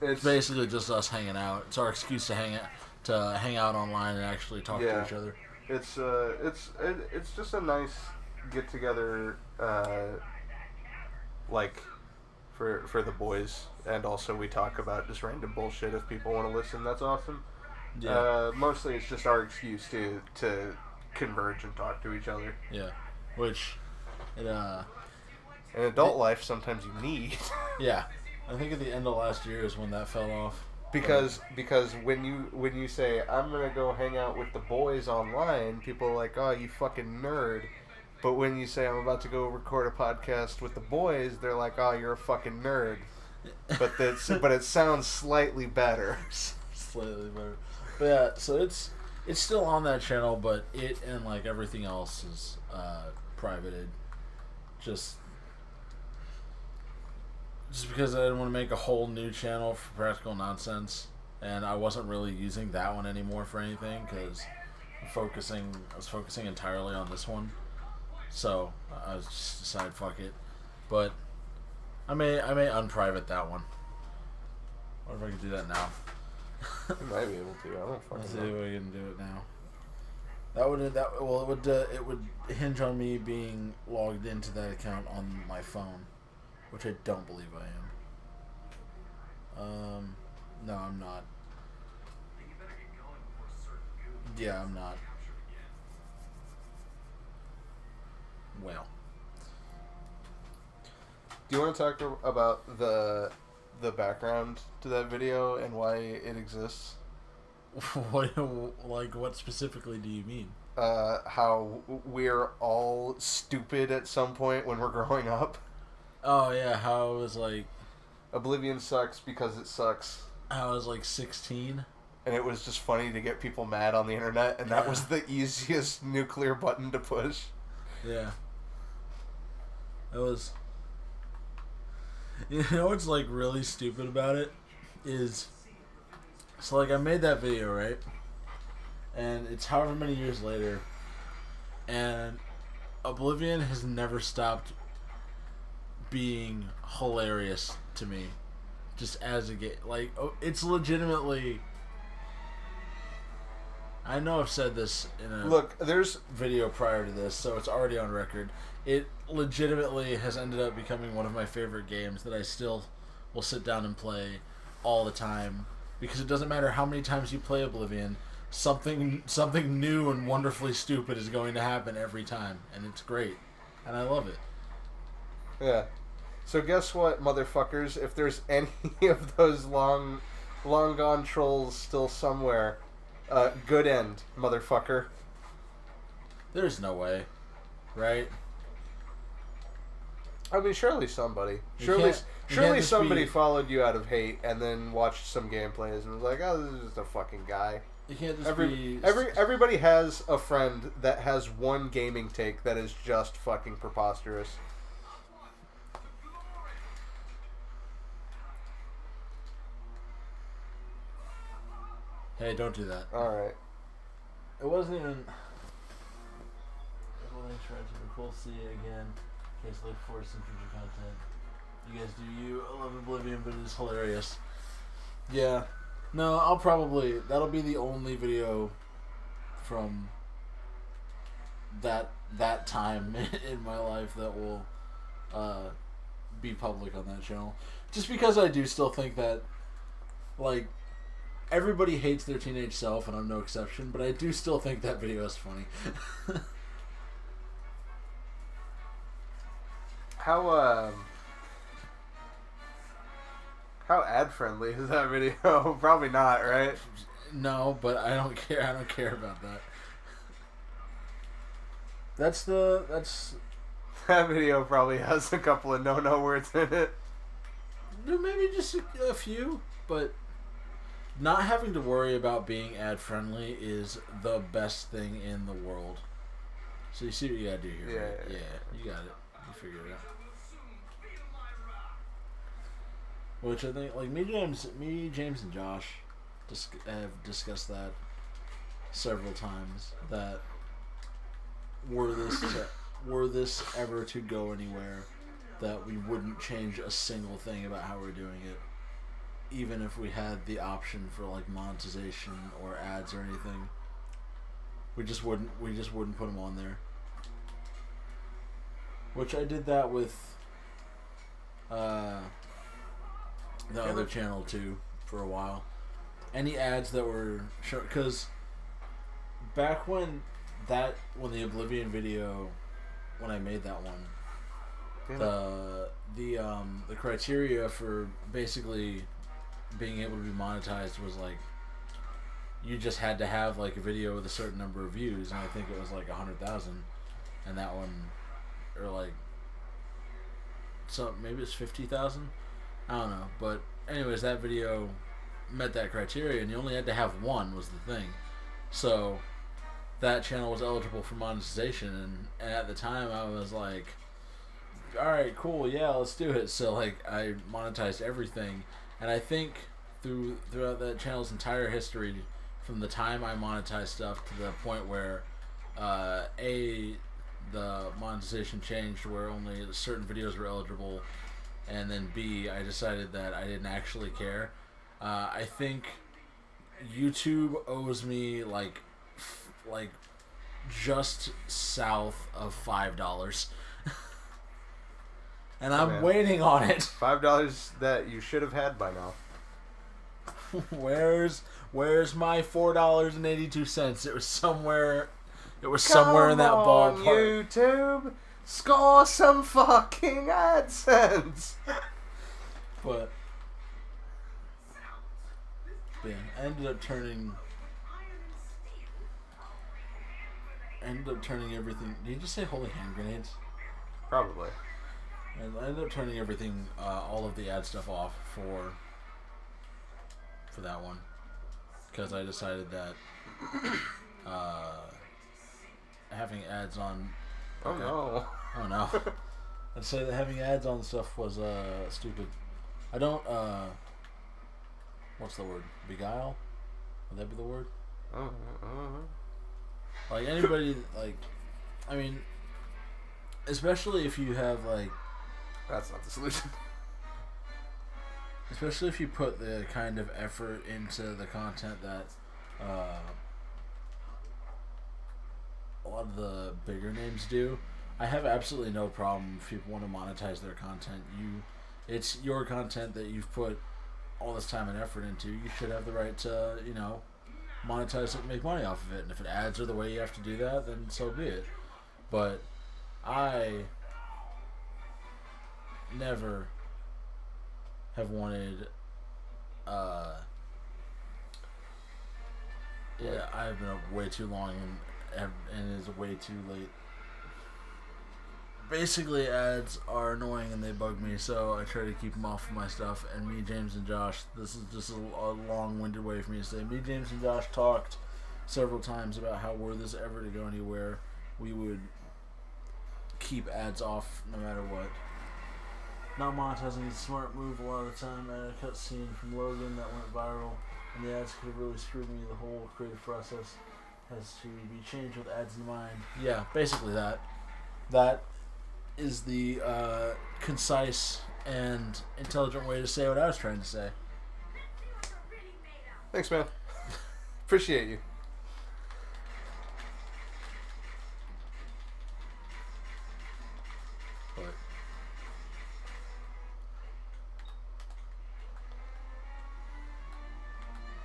It's basically just us hanging out. It's our excuse to hang out online and actually talk to each other. It's just a nice get together, like for the boys, and also we talk about just random bullshit if people want to listen. That's awesome. Yeah. Mostly it's just our excuse to converge and talk to each other. Yeah, which in adult life sometimes you need. Yeah, I think at the end of last year is when that fell off. Because when you say I'm gonna go hang out with the boys online, people are like, oh, you fucking nerd. But when you say I'm about to go record a podcast with the boys, they're like, oh, you're a fucking nerd. But it sounds slightly better. Slightly better. But yeah, so it's still on that channel, but it and like everything else is privated. Just because I didn't want to make a whole new channel for Practical Nonsense, and I wasn't really using that one anymore for anything because I was focusing entirely on this one. So I was just decided, fuck it. But I may unprivate that one. What if I can do that now? You might be able to. I don't fucking Let's see know. if we can do it now. It would hinge on me being logged into that account on my phone, which I don't believe I am. No, I'm not. Yeah, I'm not. Well, Do you want to talk about the background to that video and why it exists? what specifically do you mean? How we're all stupid at some point when we're growing up. Oh yeah, how it was like Oblivion sucks because it sucks. I was like 16. And it was just funny to get people mad on the internet, and that was the easiest nuclear button to push. Yeah. It was... You know what's, like, really stupid about it? Is... So, like, I made that video, right? And it's however many years later. And Oblivion has never stopped being hilarious to me. Just as a game. Like, it's legitimately... I know I've said this in a video prior to this, so it's already on record. It legitimately has ended up becoming one of my favorite games that I still will sit down and play all the time. Because it doesn't matter how many times you play Oblivion, something new and wonderfully stupid is going to happen every time. And it's great. And I love it. Yeah. So guess what, motherfuckers? If there's any of those long gone trolls still somewhere... good end, motherfucker. There's no way, right? I mean, surely somebody. You Surely can't somebody followed you out of hate and then watched some gameplays and was like, "Oh, this is just a fucking guy." You can't just Everybody has a friend that has one gaming take that is just fucking preposterous. Hey, don't do that. Alright. It wasn't even... We'll see you again. In case look for some future content. You guys do you. I love Oblivion, but it is hilarious. Yeah. No, I'll probably... That'll be the only video from that time in my life that will be public on that channel. Just because I do still think that, like... Everybody hates their teenage self, and I'm no exception, but I do still think that video is funny. How ad friendly is that video? Probably not, right? No, but I don't care. I don't care about that. That's that video probably has a couple of no words in it. Maybe just a few, but not having to worry about being ad friendly is the best thing in the world. So you see what you gotta do here, right? Yeah, you got it. You figure it out. Which I think, like, me, James, and Josh have discussed that several times. That were this ever to go anywhere, that we wouldn't change a single thing about how we're doing it, even if we had the option for like monetization or ads or anything. We just wouldn't put them on there. Which I did that with the other channel too for a while. Any ads that were shown, because back when the Oblivion video, when I made that one, the criteria for basically being able to be monetized was like you just had to have like a video with a certain number of views, and I think it was like 100,000, and that one, or like, so maybe it's 50,000. I don't know, but anyways, that video met that criteria, and you only had to have one was the thing. So that channel was eligible for monetization, and at the time I was like, all right, cool, yeah, let's do it. So like I monetized everything, and I think throughout that channel's entire history, from the time I monetized stuff to the point where the monetization changed where only certain videos were eligible, and then B, I decided that I didn't actually care. I think YouTube owes me like just south of $5, and I'm waiting on it. $5 that you should have had by now. Where's my $4.82? It was somewhere. It was somewhere in that ballpark. YouTube, score some fucking AdSense. But yeah, I ended up turning everything. Did you just say holy hand grenades? Probably. And I ended up turning everything, all of the ad stuff off for that one, because I decided that having ads on. Oh no! Oh no! I'd say that having ads on stuff was stupid. I don't. What's the word? Beguile? Would that be the word? Like anybody, like, I mean, especially if you have like. That's not the solution. Especially if you put the kind of effort into the content that a lot of the bigger names do. I have absolutely no problem if people want to monetize their content. It's your content that you've put all this time and effort into. You should have the right to, monetize it and make money off of it. And if it ads are the way you have to do that, then so be it. But I never have wanted I've been up way too long and it is way too late. Basically, ads are annoying and they bug me, so I try to keep them off of my stuff. And me, James, and Josh, this is just a long-winded way for me to say, me, James, and Josh talked several times about how were this ever to go anywhere, we would keep ads off no matter what. Not monetizing is a smart move a lot of the time. I had a cutscene from Logan that went viral, and the ads could have really screwed me. The whole creative process has to be changed with ads in mind. Yeah, basically that. That is the concise and intelligent way to say what I was trying to say. Thanks, man. Appreciate you. But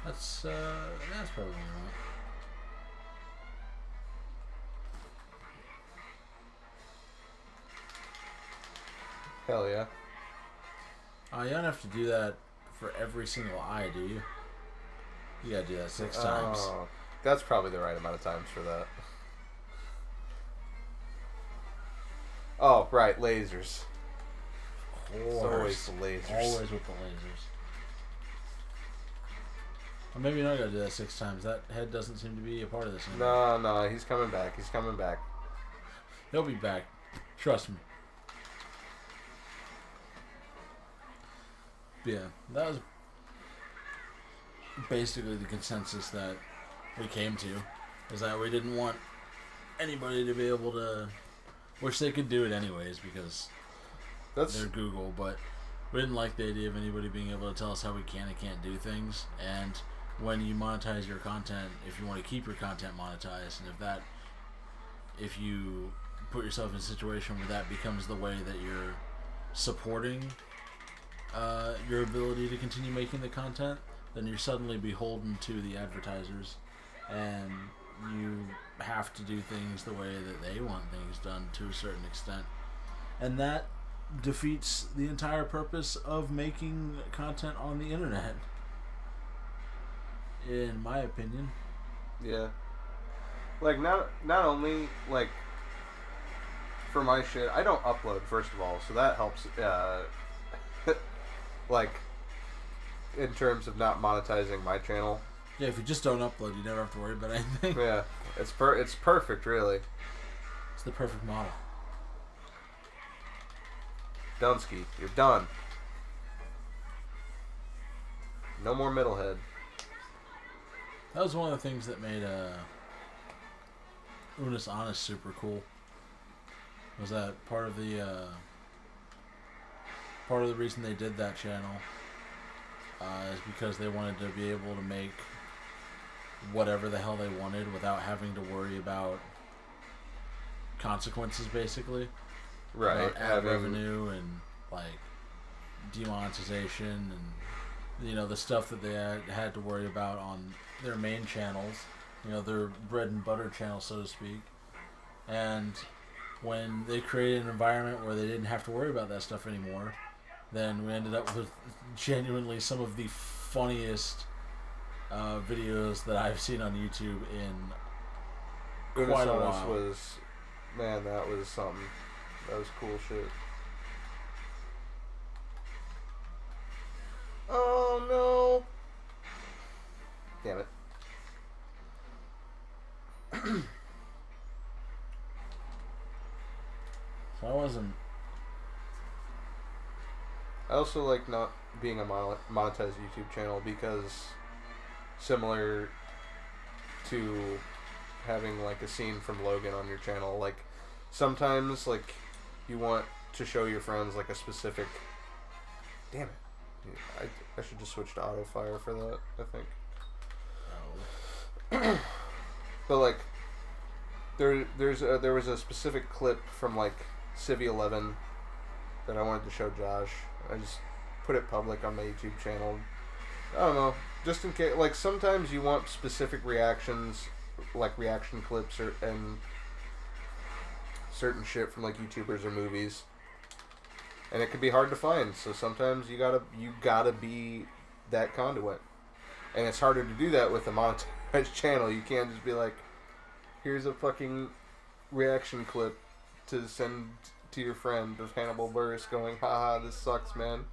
that's probably not. Hell yeah. You don't have to do that for every single eye, do you? You gotta do that 6 times. That's probably the right amount of times for that. Oh, right, lasers. It's always the lasers. Always with the lasers. Or maybe you're not gonna do that 6 times. That head doesn't seem to be a part of this anymore. No, he's coming back. He's coming back. He'll be back. Trust me. Yeah, that was basically the consensus that we came to, is that we didn't want anybody to be able to, which they could do it anyways because they're Google, but we didn't like the idea of anybody being able to tell us how we can and can't do things. And when you monetize your content, if you want to keep your content monetized, and if you put yourself in a situation where that becomes the way that you're supporting your ability to continue making the content, then you're suddenly beholden to the advertisers, and you have to do things the way that they want things done to a certain extent, and that defeats the entire purpose of making content on the internet, in my opinion. Yeah. Like, not only, like, for my shit, I don't upload, first of all, so that helps, like, in terms of not monetizing my channel. Yeah, if you just don't upload, you never have to worry about anything. Yeah, it's perfect, really. It's the perfect model. Done, Ski. You're done. No more middlehead. That was one of the things that made Unis Honest super cool. Was that part of the reason they did that channel is because they wanted to be able to make whatever the hell they wanted without having to worry about consequences, basically. Right. About ad revenue and like demonetization and the stuff that they had to worry about on their main channels, their bread and butter channel, so to speak. And when they created an environment where they didn't have to worry about that stuff anymore, then we ended up with genuinely some of the funniest videos that I've seen on YouTube in quite a while. That was something. That was cool shit. wasn't. I also like not being a monetized YouTube channel because similar to having like a scene from Logan on your channel, like sometimes like you want to show your friends like a specific. Damn it! I should just switch to auto fire for that. I think. But like there was a specific clip from like Civ 11 that I wanted to show Josh. I just put it public on my YouTube channel. I don't know, just in case. Like sometimes you want specific reactions, like reaction clips and certain shit from like YouTubers or movies, and it can be hard to find. So sometimes you gotta be that conduit, and it's harder to do that with a monetized channel. You can't just be like, here's a fucking reaction clip to send to your friend of Hannibal Buress going, haha, this sucks, man.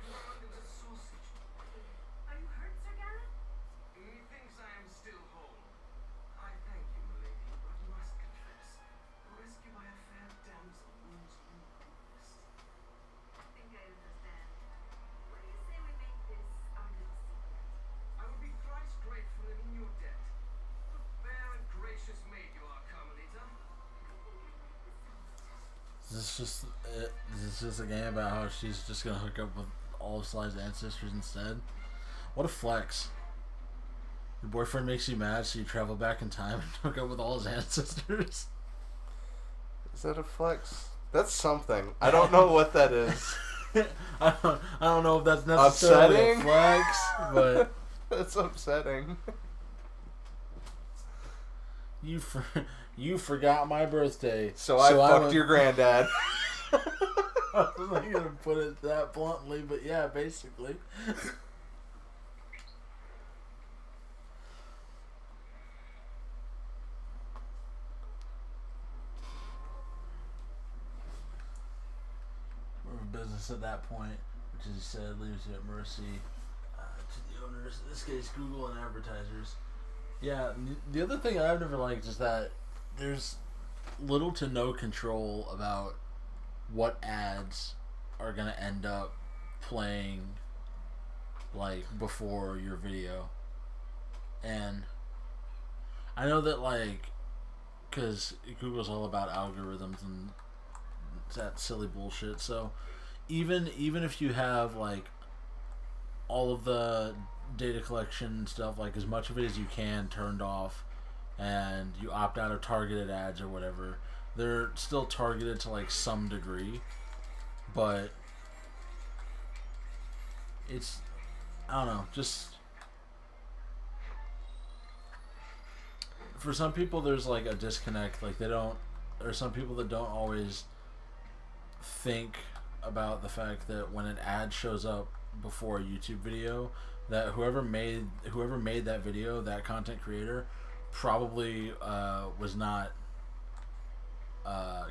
Is this just a game about how she's just gonna hook up with all of Sly's ancestors instead? What a flex. Your boyfriend makes you mad, so you travel back in time and hook up with all his ancestors? Is that a flex? That's something. I don't know what that is. I don't know if that's necessarily upsetting? a flex, but That's upsetting. you forgot my birthday. So I fucked your granddad. I was not gonna put it that bluntly, but yeah, basically. We're in business at that point, which, as you said, leaves you at mercy to the owners. In this case, Google and advertisers. Yeah, the other thing I've never liked is that there's little to no control about what ads are gonna end up playing like before your video. And I know that, like, because Google's all about algorithms and that silly bullshit, so even if you have like all of the data collection stuff, like as much of it as you can turned off, and you opt out of targeted ads or whatever, they're still targeted to like some degree. But it's, I don't know, just for some people there's like a disconnect. Like there are some people that don't always think about the fact that when an ad shows up before a YouTube video, that whoever made that video, that content creator, probably was not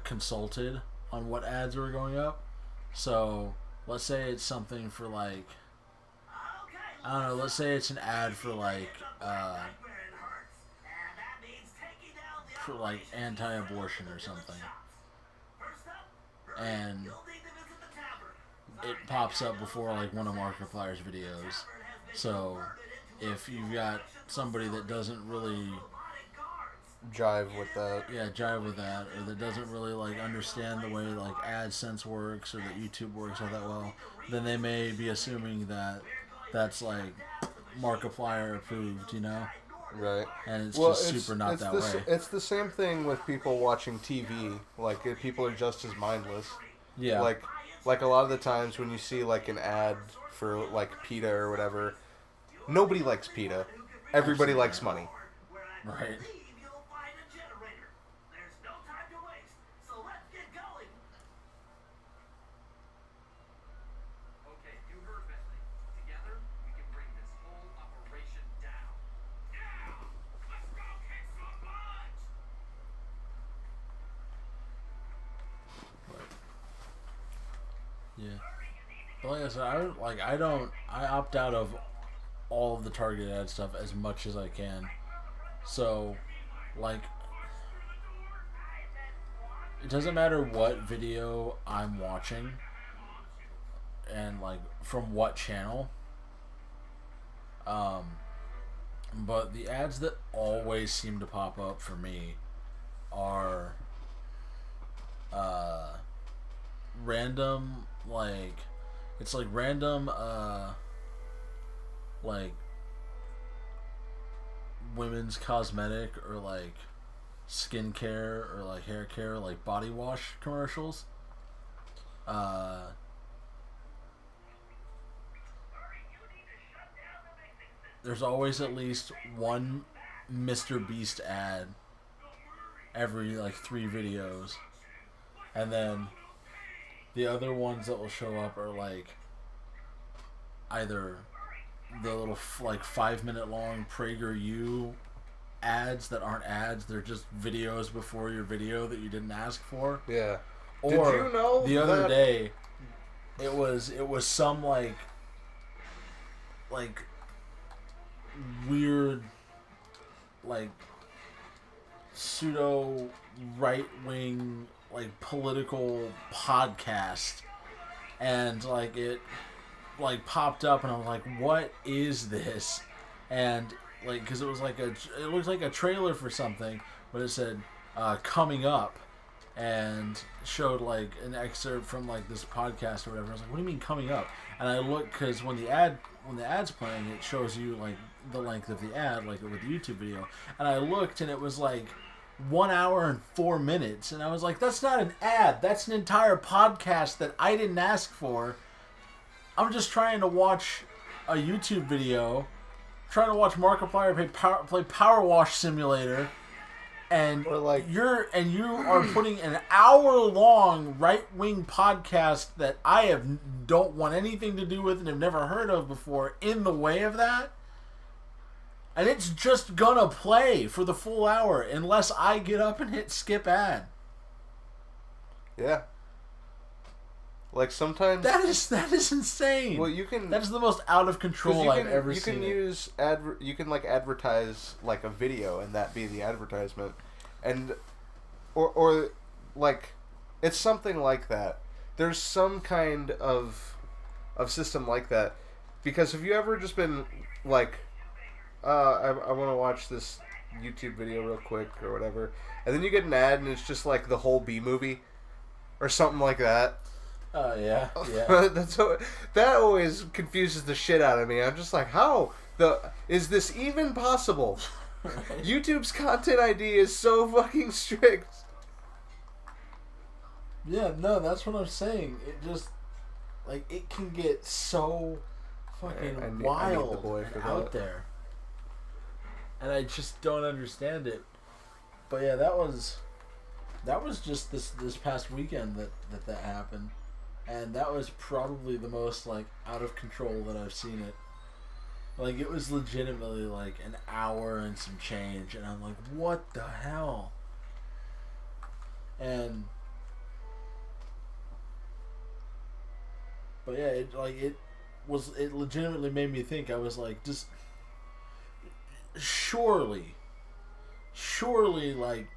consulted on what ads were going up. So let's say it's something for like, I don't know, let's say it's an ad for like anti-abortion or something, and it pops up before like one of Markiplier's videos. So if you've got somebody that doesn't really Jive with that. or that doesn't really like understand the way like AdSense works or that YouTube works all that well, then they may be assuming that that's like Markiplier approved, you know? Right. And it's just super not that way. It's the same thing with people watching TV. Like, people are just as mindless. Yeah. Like a lot of the times when you see like an ad for like PETA or whatever, nobody likes PETA. Everybody likes money. Right. Yeah. But like I said, I opt out of all of the targeted ad stuff as much as I can. So, like, it doesn't matter what video I'm watching and like from what channel. But the ads that always seem to pop up for me are random, like it's like random like women's cosmetic or like skincare or like hair care, like body wash commercials. Uh, there's always at least one Mr. Beast ad every like 3 videos, and then the other ones that will show up are like either the little like 5 minute long PragerU ads that aren't ads, they're just videos before your video that you didn't ask for. Yeah. Or Did you know the other that... day it was some like weird like pseudo right wing like political podcast, and like it like popped up and I was like, what is this? And like, because it was like it looked like a trailer for something, but it said coming up and showed like an excerpt from like this podcast or whatever. I was like, what do you mean coming up? And I looked, because when the ad's playing, it shows you like the length of the ad, like with the YouTube video. And I looked and it was like 1 hour and 4 minutes, and I was like, that's not an ad, that's an entire podcast that I didn't ask for. I'm just trying to watch a YouTube video, trying to watch Markiplier play Power Wash Simulator, and Or like, you are putting an hour-long right-wing podcast that I don't want anything to do with and have never heard of before in the way of that. And it's just gonna play for the full hour unless I get up and hit skip ad. yeah. Like sometimes That is insane. Well, you can. That is the most out of control I've ever seen. You can like advertise like a video and that be the advertisement, and or like it's something like that. There's some kind of system like that, because have you ever just been like, I want to watch this YouTube video real quick or whatever, and then you get an ad and it's just like the whole B movie or something like that. Oh yeah. That always confuses the shit out of me. I'm just like, how is this even possible? Right. YouTube's content ID is so fucking strict. Yeah, no, that's what I'm saying. It just like it can get so fucking wild and out there, and I just don't understand it. But yeah, that was just this past weekend that happened. And that was probably the most, like, out of control that I've seen it. Like, it was legitimately, like, an hour and some change. And I'm like, what the hell? And... But yeah, it legitimately made me think. I was like, just... Surely, like,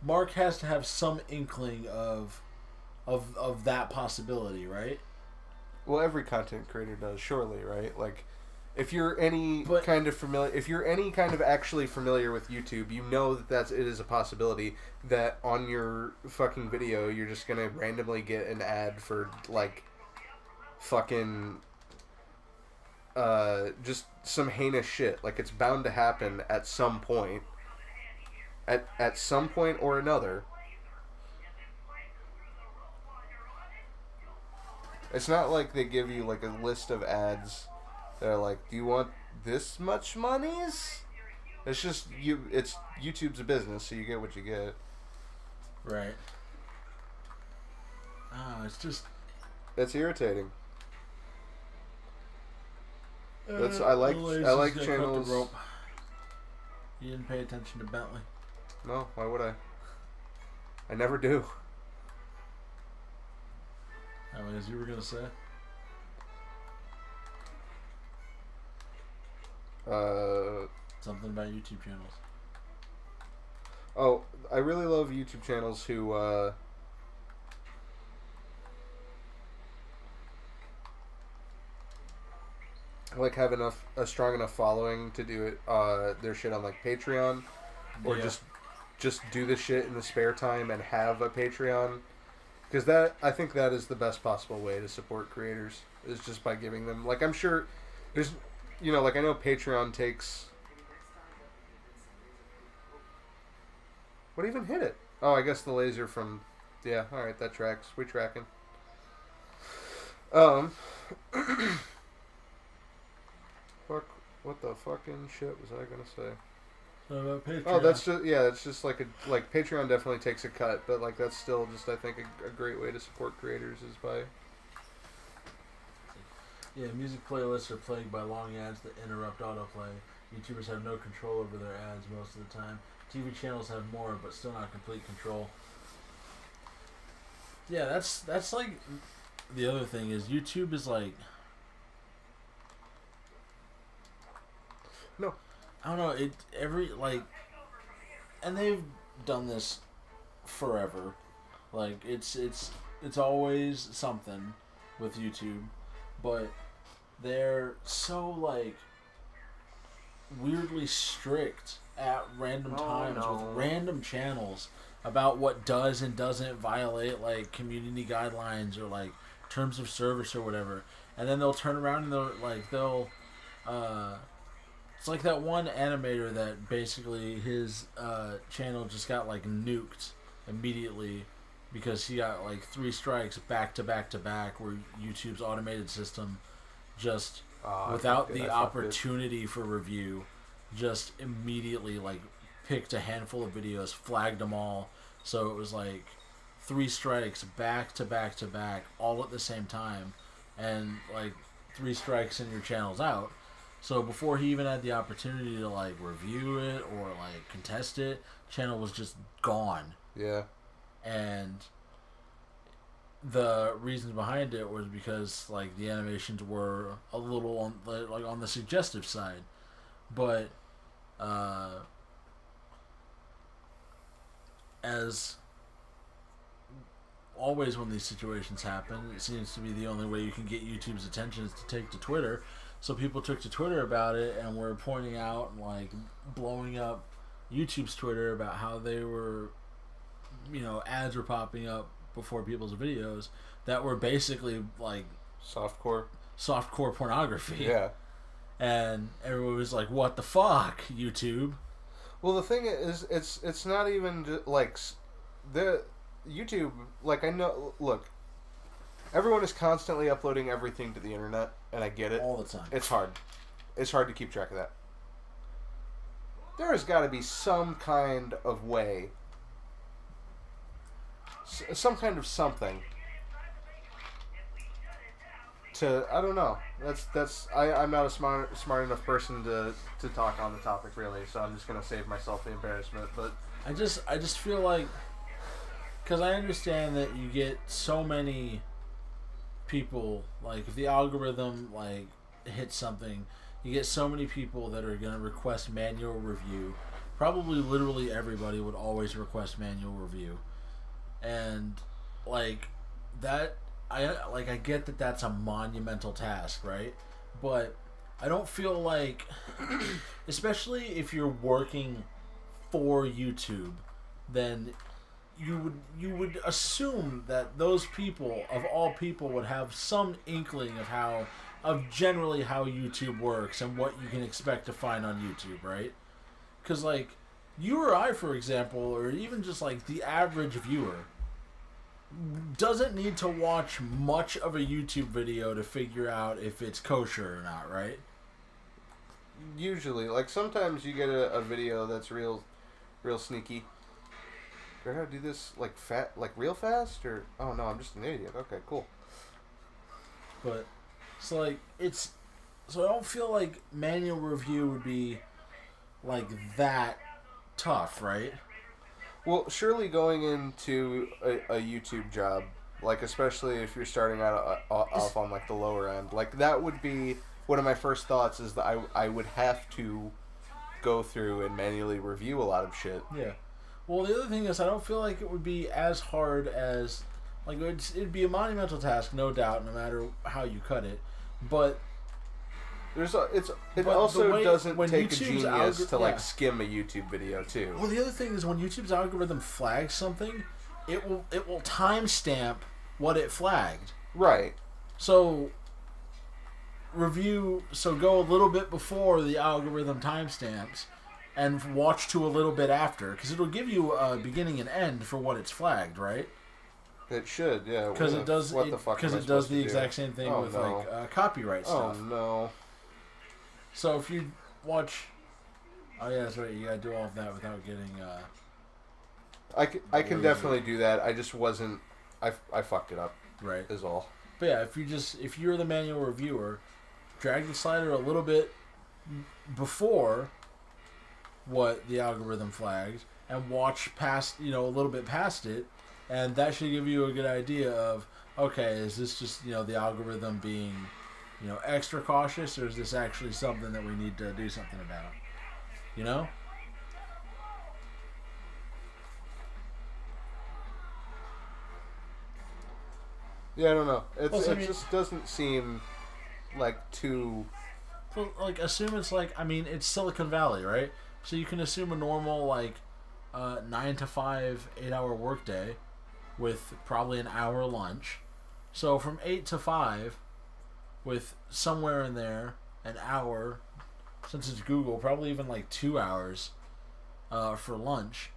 Mark has to have some inkling of that possibility, right? Well, every content creator does, surely, right? Like, if you're any kind of actually familiar with YouTube, you know that it is a possibility that on your fucking video you're just gonna randomly get an ad for like fucking just some heinous shit. Like, it's bound to happen at some point. At some point or another. It's not like they give you like a list of ads that are like, do you want this much monies? It's just it's YouTube's a business, so you get what you get. Right. Oh, it's irritating. I like channels. You didn't pay attention to Bentley. No, why would I? I never do. As you were gonna say. Uh. Something about YouTube channels. Oh, I really love YouTube channels who like have a strong enough following to do it their shit on like Patreon, or Yeah. just do the shit in the spare time and have a Patreon, because that, I think that is the best possible way to support creators, is just by giving them, like, I'm sure there's, you know, like, I know Patreon takes, what even hit it? Oh, I guess the laser from, yeah, alright, that tracks, we tracking. Fuck, what the fucking shit was I gonna say? Patreon. Oh, that's just, yeah, it's just like like Patreon definitely takes a cut, but like that's still just, I think, a great way to support creators is by. Yeah, music playlists are plagued by long ads that interrupt autoplay. YouTubers have no control over their ads most of the time. TV channels have more, but still not complete control. Yeah, that's like the other thing is YouTube is like, No. I don't know, it every like, and they've done this forever. Like it's always something with YouTube, but they're so like weirdly strict at random times with random channels about what does and doesn't violate like community guidelines or like terms of service or whatever, and then they'll turn around and they'll it's like that one animator that basically his channel just got like nuked immediately because he got like 3 strikes back to back to back, where YouTube's automated system just without the opportunity for review just immediately like picked a handful of videos, flagged them all, so it was like 3 strikes back to back to back all at the same time, and like 3 strikes and your channel's out. So before he even had the opportunity to like review it or like contest it, channel was just gone. Yeah. And the reasons behind it was because like the animations were a little on the suggestive side, but as always when these situations happen, it seems to be the only way you can get YouTube's attention is to take to Twitter. So people took to Twitter about it and were pointing out and like blowing up YouTube's Twitter about how they were, you know, ads were popping up before people's videos that were basically like softcore pornography. Yeah. And everyone was like, "What the fuck, YouTube?" Well, the thing is, it's not even just, like, the YouTube, like, I know, look, everyone is constantly uploading everything to the internet, and I get it. All the time. It's hard. It's hard to keep track of that. There has got to be some kind of way, some kind of something to, I don't know. I'm not a smart enough person to talk on the topic, really, so I'm just gonna save myself the embarrassment. But I just feel like, because I understand that you get so many people, like if the algorithm like hits something, you get so many people that are gonna request manual review. Probably literally everybody would always request manual review, and like that. I get that that's a monumental task, right? But I don't feel like, especially if you're working for YouTube, then you would assume that those people, of all people, would have some inkling of generally how YouTube works and what you can expect to find on YouTube, right? Because like you or I, for example, or even just like the average viewer, doesn't need to watch much of a YouTube video to figure out if it's kosher or not, right? usually, like, sometimes you get a video that's real sneaky. Do I gotta do this like real fast, or oh no, I'm just an idiot. Okay, cool. But so like so I don't feel like manual review would be like that tough, right? Well, surely going into a YouTube job, like, especially if you're starting out off on like the lower end, like, that would be one of my first thoughts, is that I would have to go through and manually review a lot of shit. Yeah. Well, the other thing is, I don't feel like it would be as hard as, like, it'd be a monumental task, no doubt, no matter how you cut it. But it but also the way- doesn't when take a YouTube's genius to like yeah. skim a YouTube video too. Well, the other thing is when YouTube's algorithm flags something, it will timestamp what it flagged. Right. So go a little bit before the algorithm timestamps and watch to a little bit after, because it'll give you a beginning and end for what it's flagged, right? It should, yeah. Because it does. What the fuck? Because it does the exact same thing with like copyright Oh stuff. no. So if you watch, oh yeah, that's right. You gotta do all of that without getting. I can definitely do that. I just wasn't. I fucked it up. Right. Is all. But yeah, if you're the manual reviewer, drag the slider a little bit before what the algorithm flags and watch past, a little bit past it, and that should give you a good idea of, okay, is this just, the algorithm being, extra cautious, or is this actually something that we need to do something about? You know? Yeah, I don't know. Well, It just doesn't seem like too. Well, like, assume it's like, it's Silicon Valley, right? So you can assume a normal, 9 to 5, 8-hour workday with probably an hour lunch. So from 8 to 5, with somewhere in there, an hour, since it's Google, probably even 2 hours for lunch.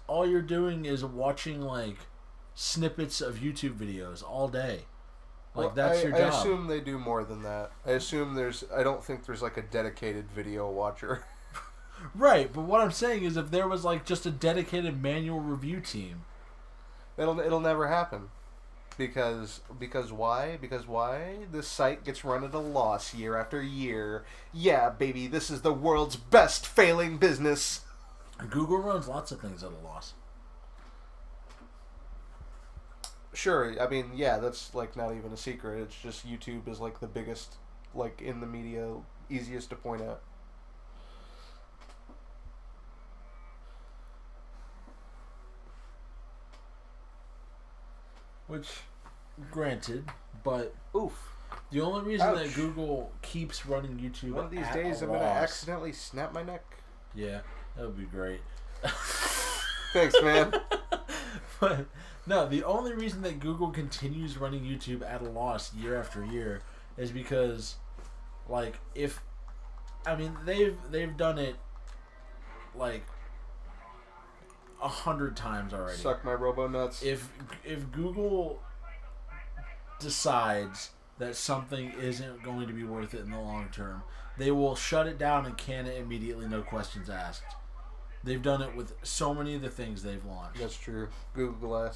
All you're doing is watching, snippets of YouTube videos all day. That's your job. I assume they do more than that. I don't think there's a dedicated video watcher. Right, but what I'm saying is if there was just a dedicated manual review team. It'll never happen. Because why? Because why? This site gets run at a loss year after year. Yeah, baby, this is the world's best failing business. Google runs lots of things at a loss. Sure, yeah, that's not even a secret. It's just YouTube is the biggest, in the media, easiest to point at. Which, granted, but Oof. the only reason Ouch. that Google keeps running YouTube One of these at days a I'm gonna loss- accidentally snap my neck. Yeah, that would be great. Thanks, man. But no, the only reason that Google continues running YouTube at a loss year after year is because, they've done it 100 times already. Suck my robo nuts. If Google decides that something isn't going to be worth it in the long term, they will shut it down and can it immediately, no questions asked. They've done it with so many of the things they've launched. That's true. Google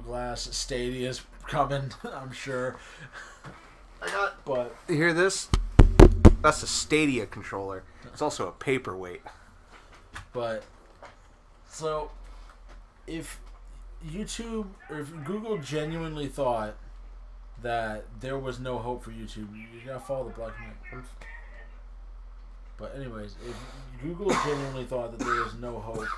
Glass. Stadia's coming, I'm sure. But You hear this? That's a Stadia controller. It's also a paperweight. But so if YouTube or if Google genuinely thought that there was no hope for YouTube, you gotta follow the black man. But anyways, if Google genuinely thought that there was no hope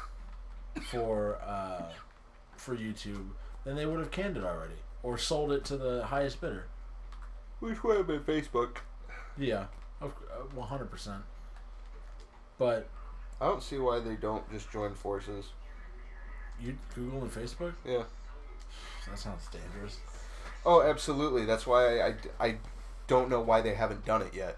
for YouTube, then they would have canned it already or sold it to the highest bidder. Which would have been Facebook. Yeah, 100%. But I don't see why they don't just join forces. Google and Facebook? Yeah. That sounds dangerous. Oh, absolutely. That's why I don't know why they haven't done it yet.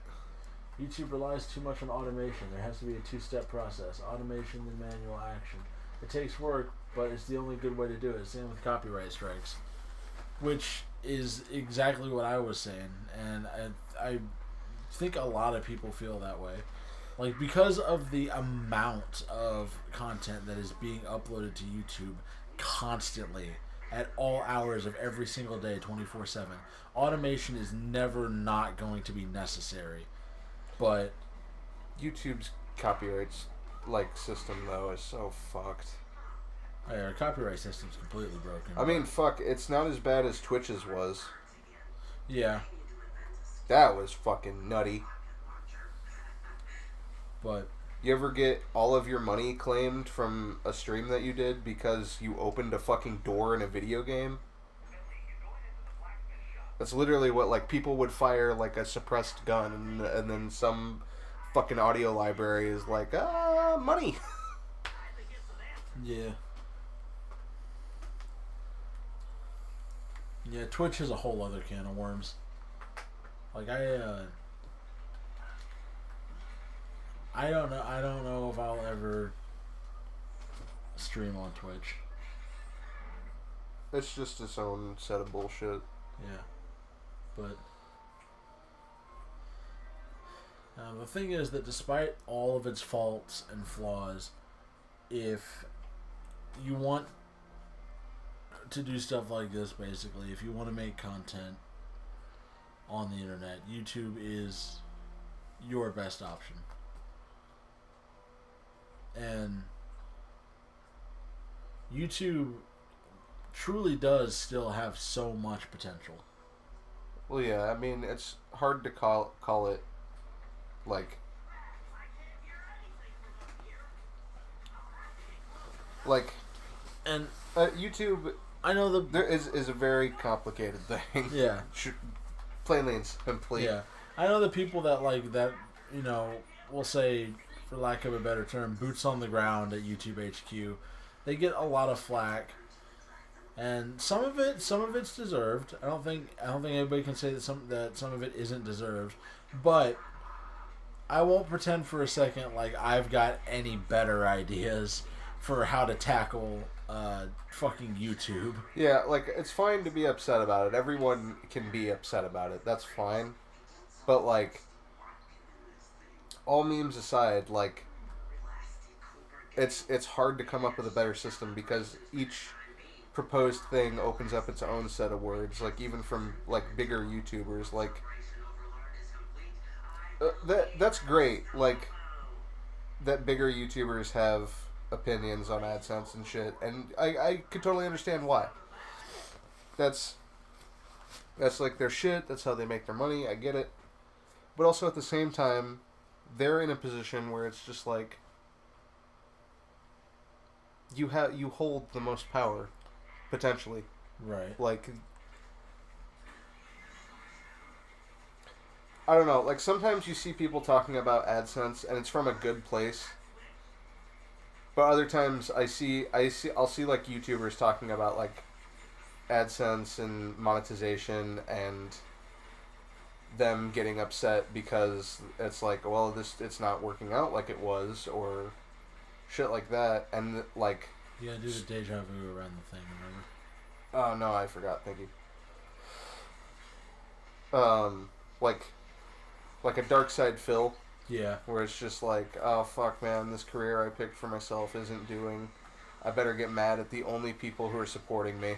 YouTube relies too much on automation. There has to be a two-step process. Automation and manual action. It takes work, but it's the only good way to do it. Same with copyright strikes. Which is exactly what I was saying. And I think a lot of people feel that way. Because of the amount of content that is being uploaded to YouTube constantly at all hours of every single day, 24/7, automation is never not going to be necessary. But YouTube's copyrights system though is so fucked. our copyright system's completely broken. Fuck, it's not as bad as Twitch's was. Yeah, That was fucking nutty. but You ever get all of your money claimed from a stream that you did because you opened a fucking door in a video game? That's literally what, like, people would fire, like, a suppressed gun, and then some fucking audio library is like, money. Yeah. Yeah, Twitch is a whole other can of worms. Like, I don't know if I'll ever stream on Twitch. It's just its own set of bullshit. Yeah. But the thing is that despite all of its faults and flaws, if you want to do stuff like this, basically, if you want to make content on the internet, YouTube is your best option. And YouTube truly does still have so much potential. Well, yeah, I mean, it's hard to call it, like, and YouTube. I know there is a very complicated thing. Yeah. Plainly and simply. Yeah, I know the people that like that. You know, we'll say, for lack of a better term, boots on the ground at YouTube HQ. They get a lot of flack, and some of it's deserved. I don't think anybody can say that some of it isn't deserved, but I won't pretend for a second like I've got any better ideas for how to tackle fucking YouTube. Yeah, like, it's fine to be upset about it. Everyone can be upset about it. That's fine. But, like, all memes aside, like, it's hard to come up with a better system because each proposed thing opens up its own set of words. Like, even from, like, bigger YouTubers, like, that's great. Like, that bigger YouTubers have opinions on AdSense and shit, and I could totally understand why. That's like their shit. That's how they make their money. I get it, but also at the same time, they're in a position where it's just like you hold the most power, potentially. Right. Like, I don't know. Like, sometimes you see people talking about AdSense, and it's from a good place. But other times I'll see like YouTubers talking about like AdSense and monetization and them getting upset because it's like, well, it's not working out like it was, or shit like that, and like, you gotta do the deja vu around the thing, remember? Oh no, I forgot. Thank you. Like a Dark Side Phil. Yeah. Where it's just like, oh fuck, man, this career I picked for myself isn't doing. I better get mad at the only people who are supporting me.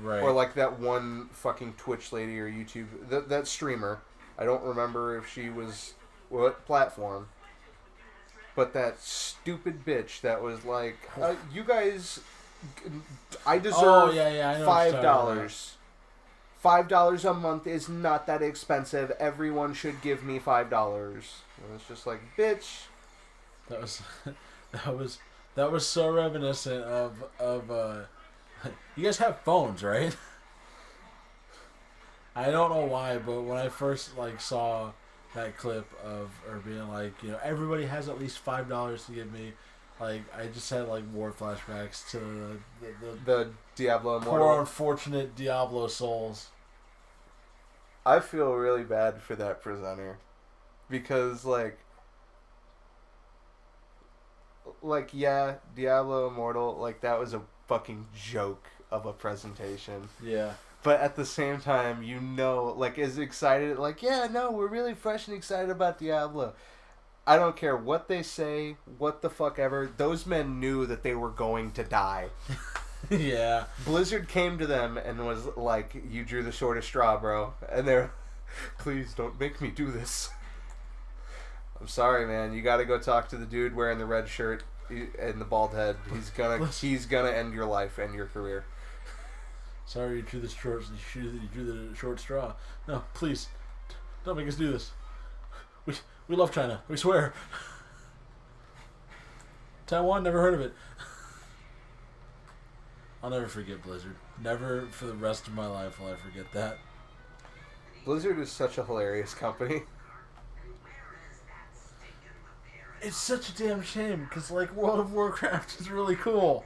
Right. Or like that one fucking Twitch lady or YouTube, that streamer. I don't remember if she was what platform. But that stupid bitch that was like, you guys, I deserve $5. $5 a month is not that expensive. Everyone should give me $5. And it's just like, bitch. That was so reminiscent of you guys have phones, right? I don't know why, but when I first like saw that clip of her being like, you know, everybody has at least $5 to give me, like, I just had like war flashbacks to the Diablo Immortal. Poor unfortunate Diablo souls. I feel really bad for that presenter because like yeah, Diablo Immortal, like, that was a fucking joke of a presentation. Yeah. But at the same time, you know, like, as excited, like, yeah, no, we're really fresh and excited about Diablo. I don't care what they say, what the fuck ever. Those men knew that they were going to die. Yeah. Blizzard came to them and was like, you drew the shortest straw, bro. And they're, please don't make me do this. I'm sorry, man. You gotta go talk to the dude wearing the red shirt and the bald head. He's gonna end your life and your career. Sorry, you drew the short straw. No, please, don't make us do this. We love China. We swear. Taiwan, never heard of it. I'll never forget Blizzard. Never for the rest of my life will I forget that. Blizzard is such a hilarious company. It's such a damn shame, because, like, World of Warcraft is really cool.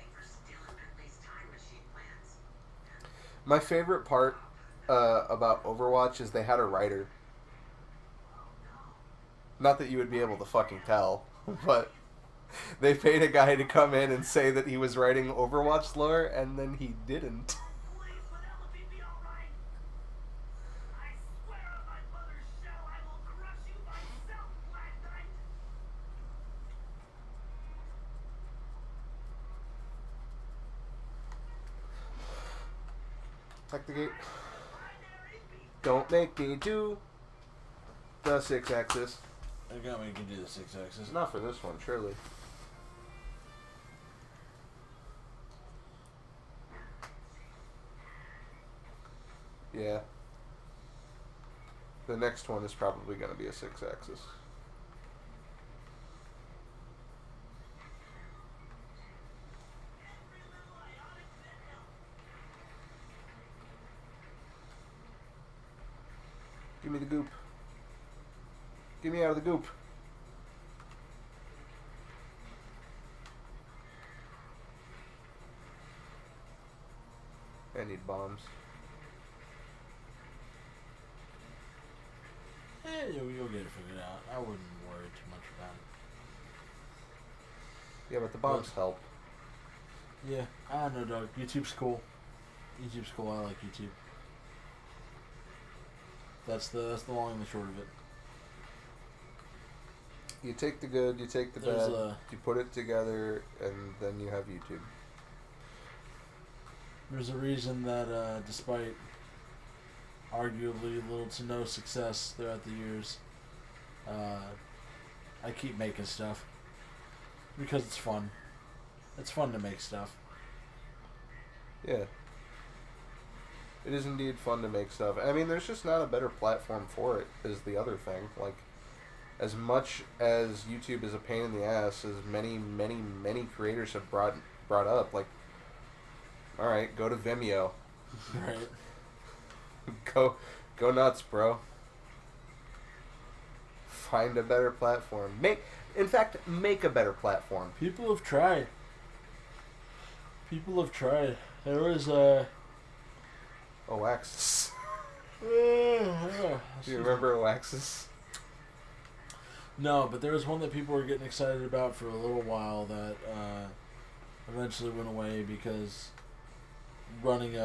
My favorite part about Overwatch is they had a writer. Not that you would be able to fucking tell, but they paid a guy to come in and say that he was writing Overwatch lore, and then he didn't. Attack the gate. Don't make me do the 6-axis. I got me, you can do the 6-axis. Not for this one, surely. Yeah. The next one is probably going to be a 6-axis. Give me the goop. Get me out of the goop. I need bombs. You'll get it figured out. I wouldn't worry too much about it. Yeah, but the bombs help. Yeah, I don't know, dog. YouTube's cool. YouTube's cool. I like YouTube. That's the long and the short of it. You take the good, you take the There's bad, you put it together, and then you have YouTube. There's a reason that despite arguably little to no success throughout the years, I keep making stuff. Because it's fun. It's fun to make stuff. Yeah. It is indeed fun to make stuff. I mean, there's just not a better platform for it, is the other thing. Like, as much as YouTube is a pain in the ass, as many creators have brought up, like, alright, go to Vimeo. Right. Go nuts, bro. Find a better platform. Make a better platform. People have tried. There was Oaxis. yeah. Do you remember Oaxis? No, but there was one that people were getting excited about for a little while that eventually went away because running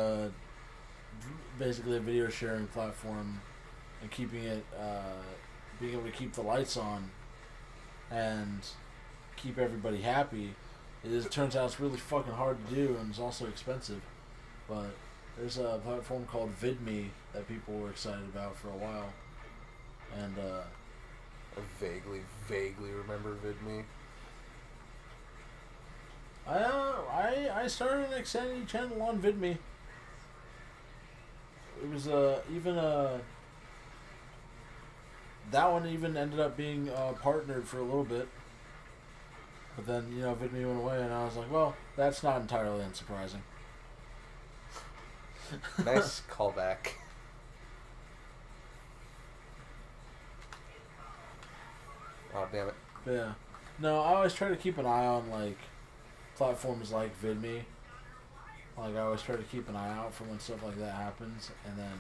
basically a video sharing platform and keeping it, being able to keep the lights on and keep everybody happy, it turns out it's really fucking hard to do and it's also expensive. But there's a platform called VidMe that people were excited about for a while, and I vaguely remember VidMe. I started an XSanity channel on VidMe. It was that one even ended up being partnered for a little bit, but then VidMe went away, and I was like, well, that's not entirely unsurprising. Nice callback. Oh, damn it. Yeah. No, I always try to keep an eye on, like, platforms like VidMe. Like, I always try to keep an eye out for when stuff like that happens, and then,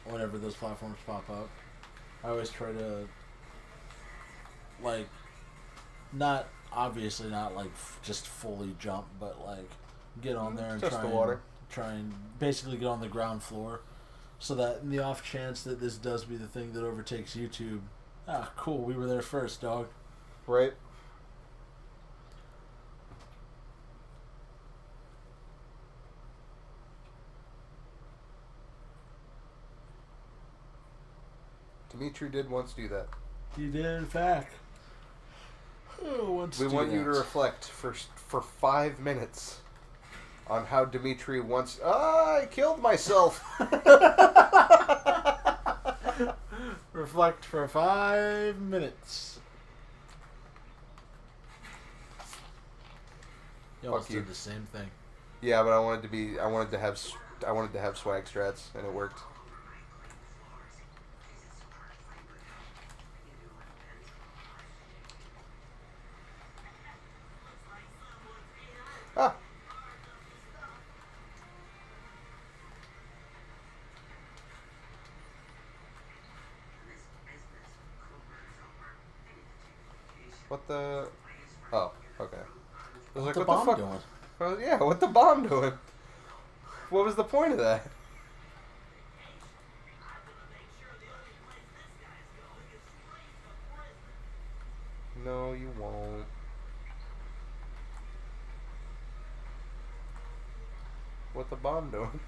whenever those platforms pop up, I always try to, like, not like just fully jump, but like get on there and try and basically get on the ground floor, so that in the off chance that this does be the thing that overtakes YouTube, cool, we were there first, dog. Right. Dimitri did once do that. He did, in fact. We want you to reflect for 5 minutes on how Dimitri once... I killed myself! Reflect for 5 minutes. You almost Fuck you. did the same thing. Yeah, but I wanted to have swag strats, and it worked. Ah. What the? Oh, okay. I was like, the what bomb the fuck? doing? Yeah, what the bomb doing? What was the point of that? No, you won't. What the bomb doing?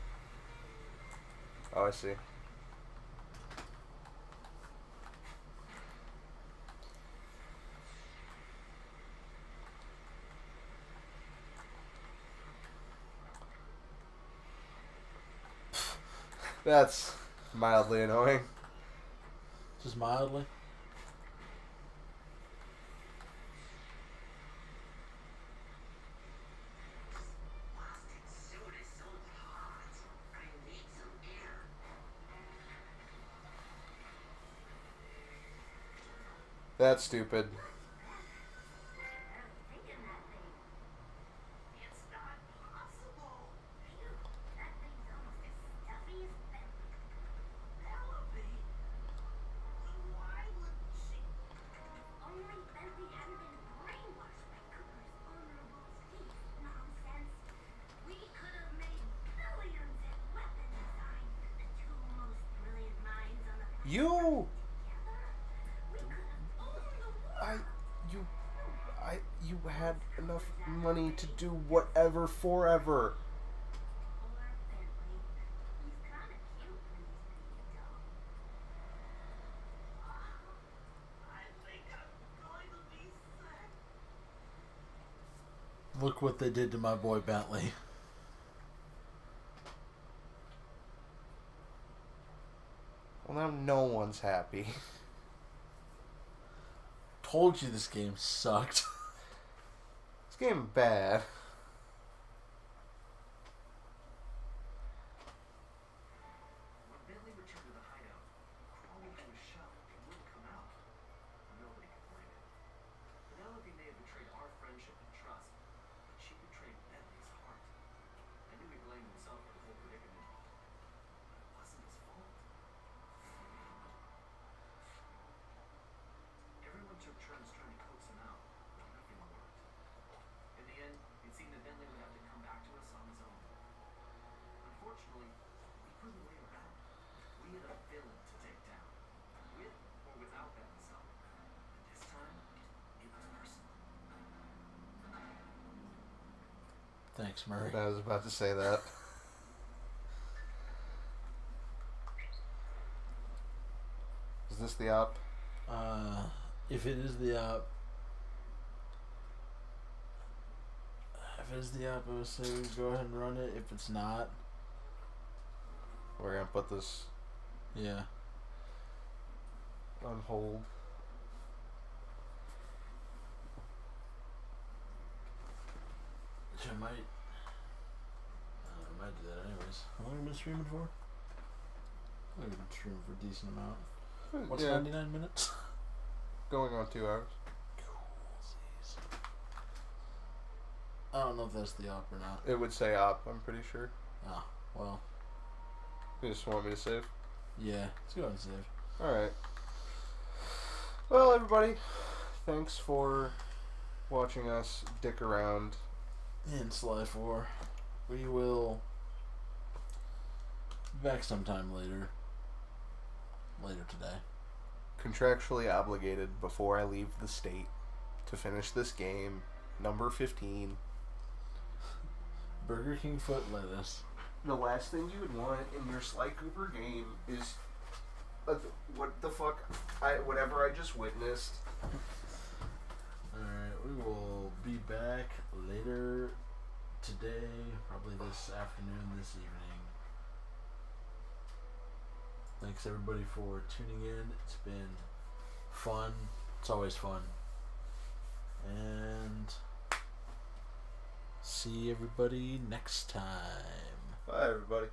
Oh, I see. That's mildly annoying. Just mildly. That's stupid. You, I, you, you had enough money to do whatever forever. Look what they did to my boy Bentley. Well, now no one's happy. Told you this game sucked. This game bad. Thanks, Murray. I was about to say that. Is this the op? If it is the op, I would say we go ahead and run it. If it's not, We're gonna put this yeah. on hold. Which I might do that anyways. How long have you been streaming for? I've been streaming for a decent amount. What's 99 minutes? Going on 2 hours. I don't know if that's the op or not. It would say op, I'm pretty sure. Oh, well. You just want me to save? Yeah, let's go ahead and save. Alright. Well, everybody, thanks for watching us dick around. In Sly 4. We will be back sometime later. Later today. Contractually obligated before I leave the state to finish this game. Number 15. Burger King foot lettuce. The last thing you would want in your Sly Cooper game is what the fuck? Whatever I just witnessed. Alright, we will be back later today, probably this afternoon, this evening. Thanks Thanks everybody for tuning in. It's been fun. It's always fun. And see everybody next time. Bye, everybody.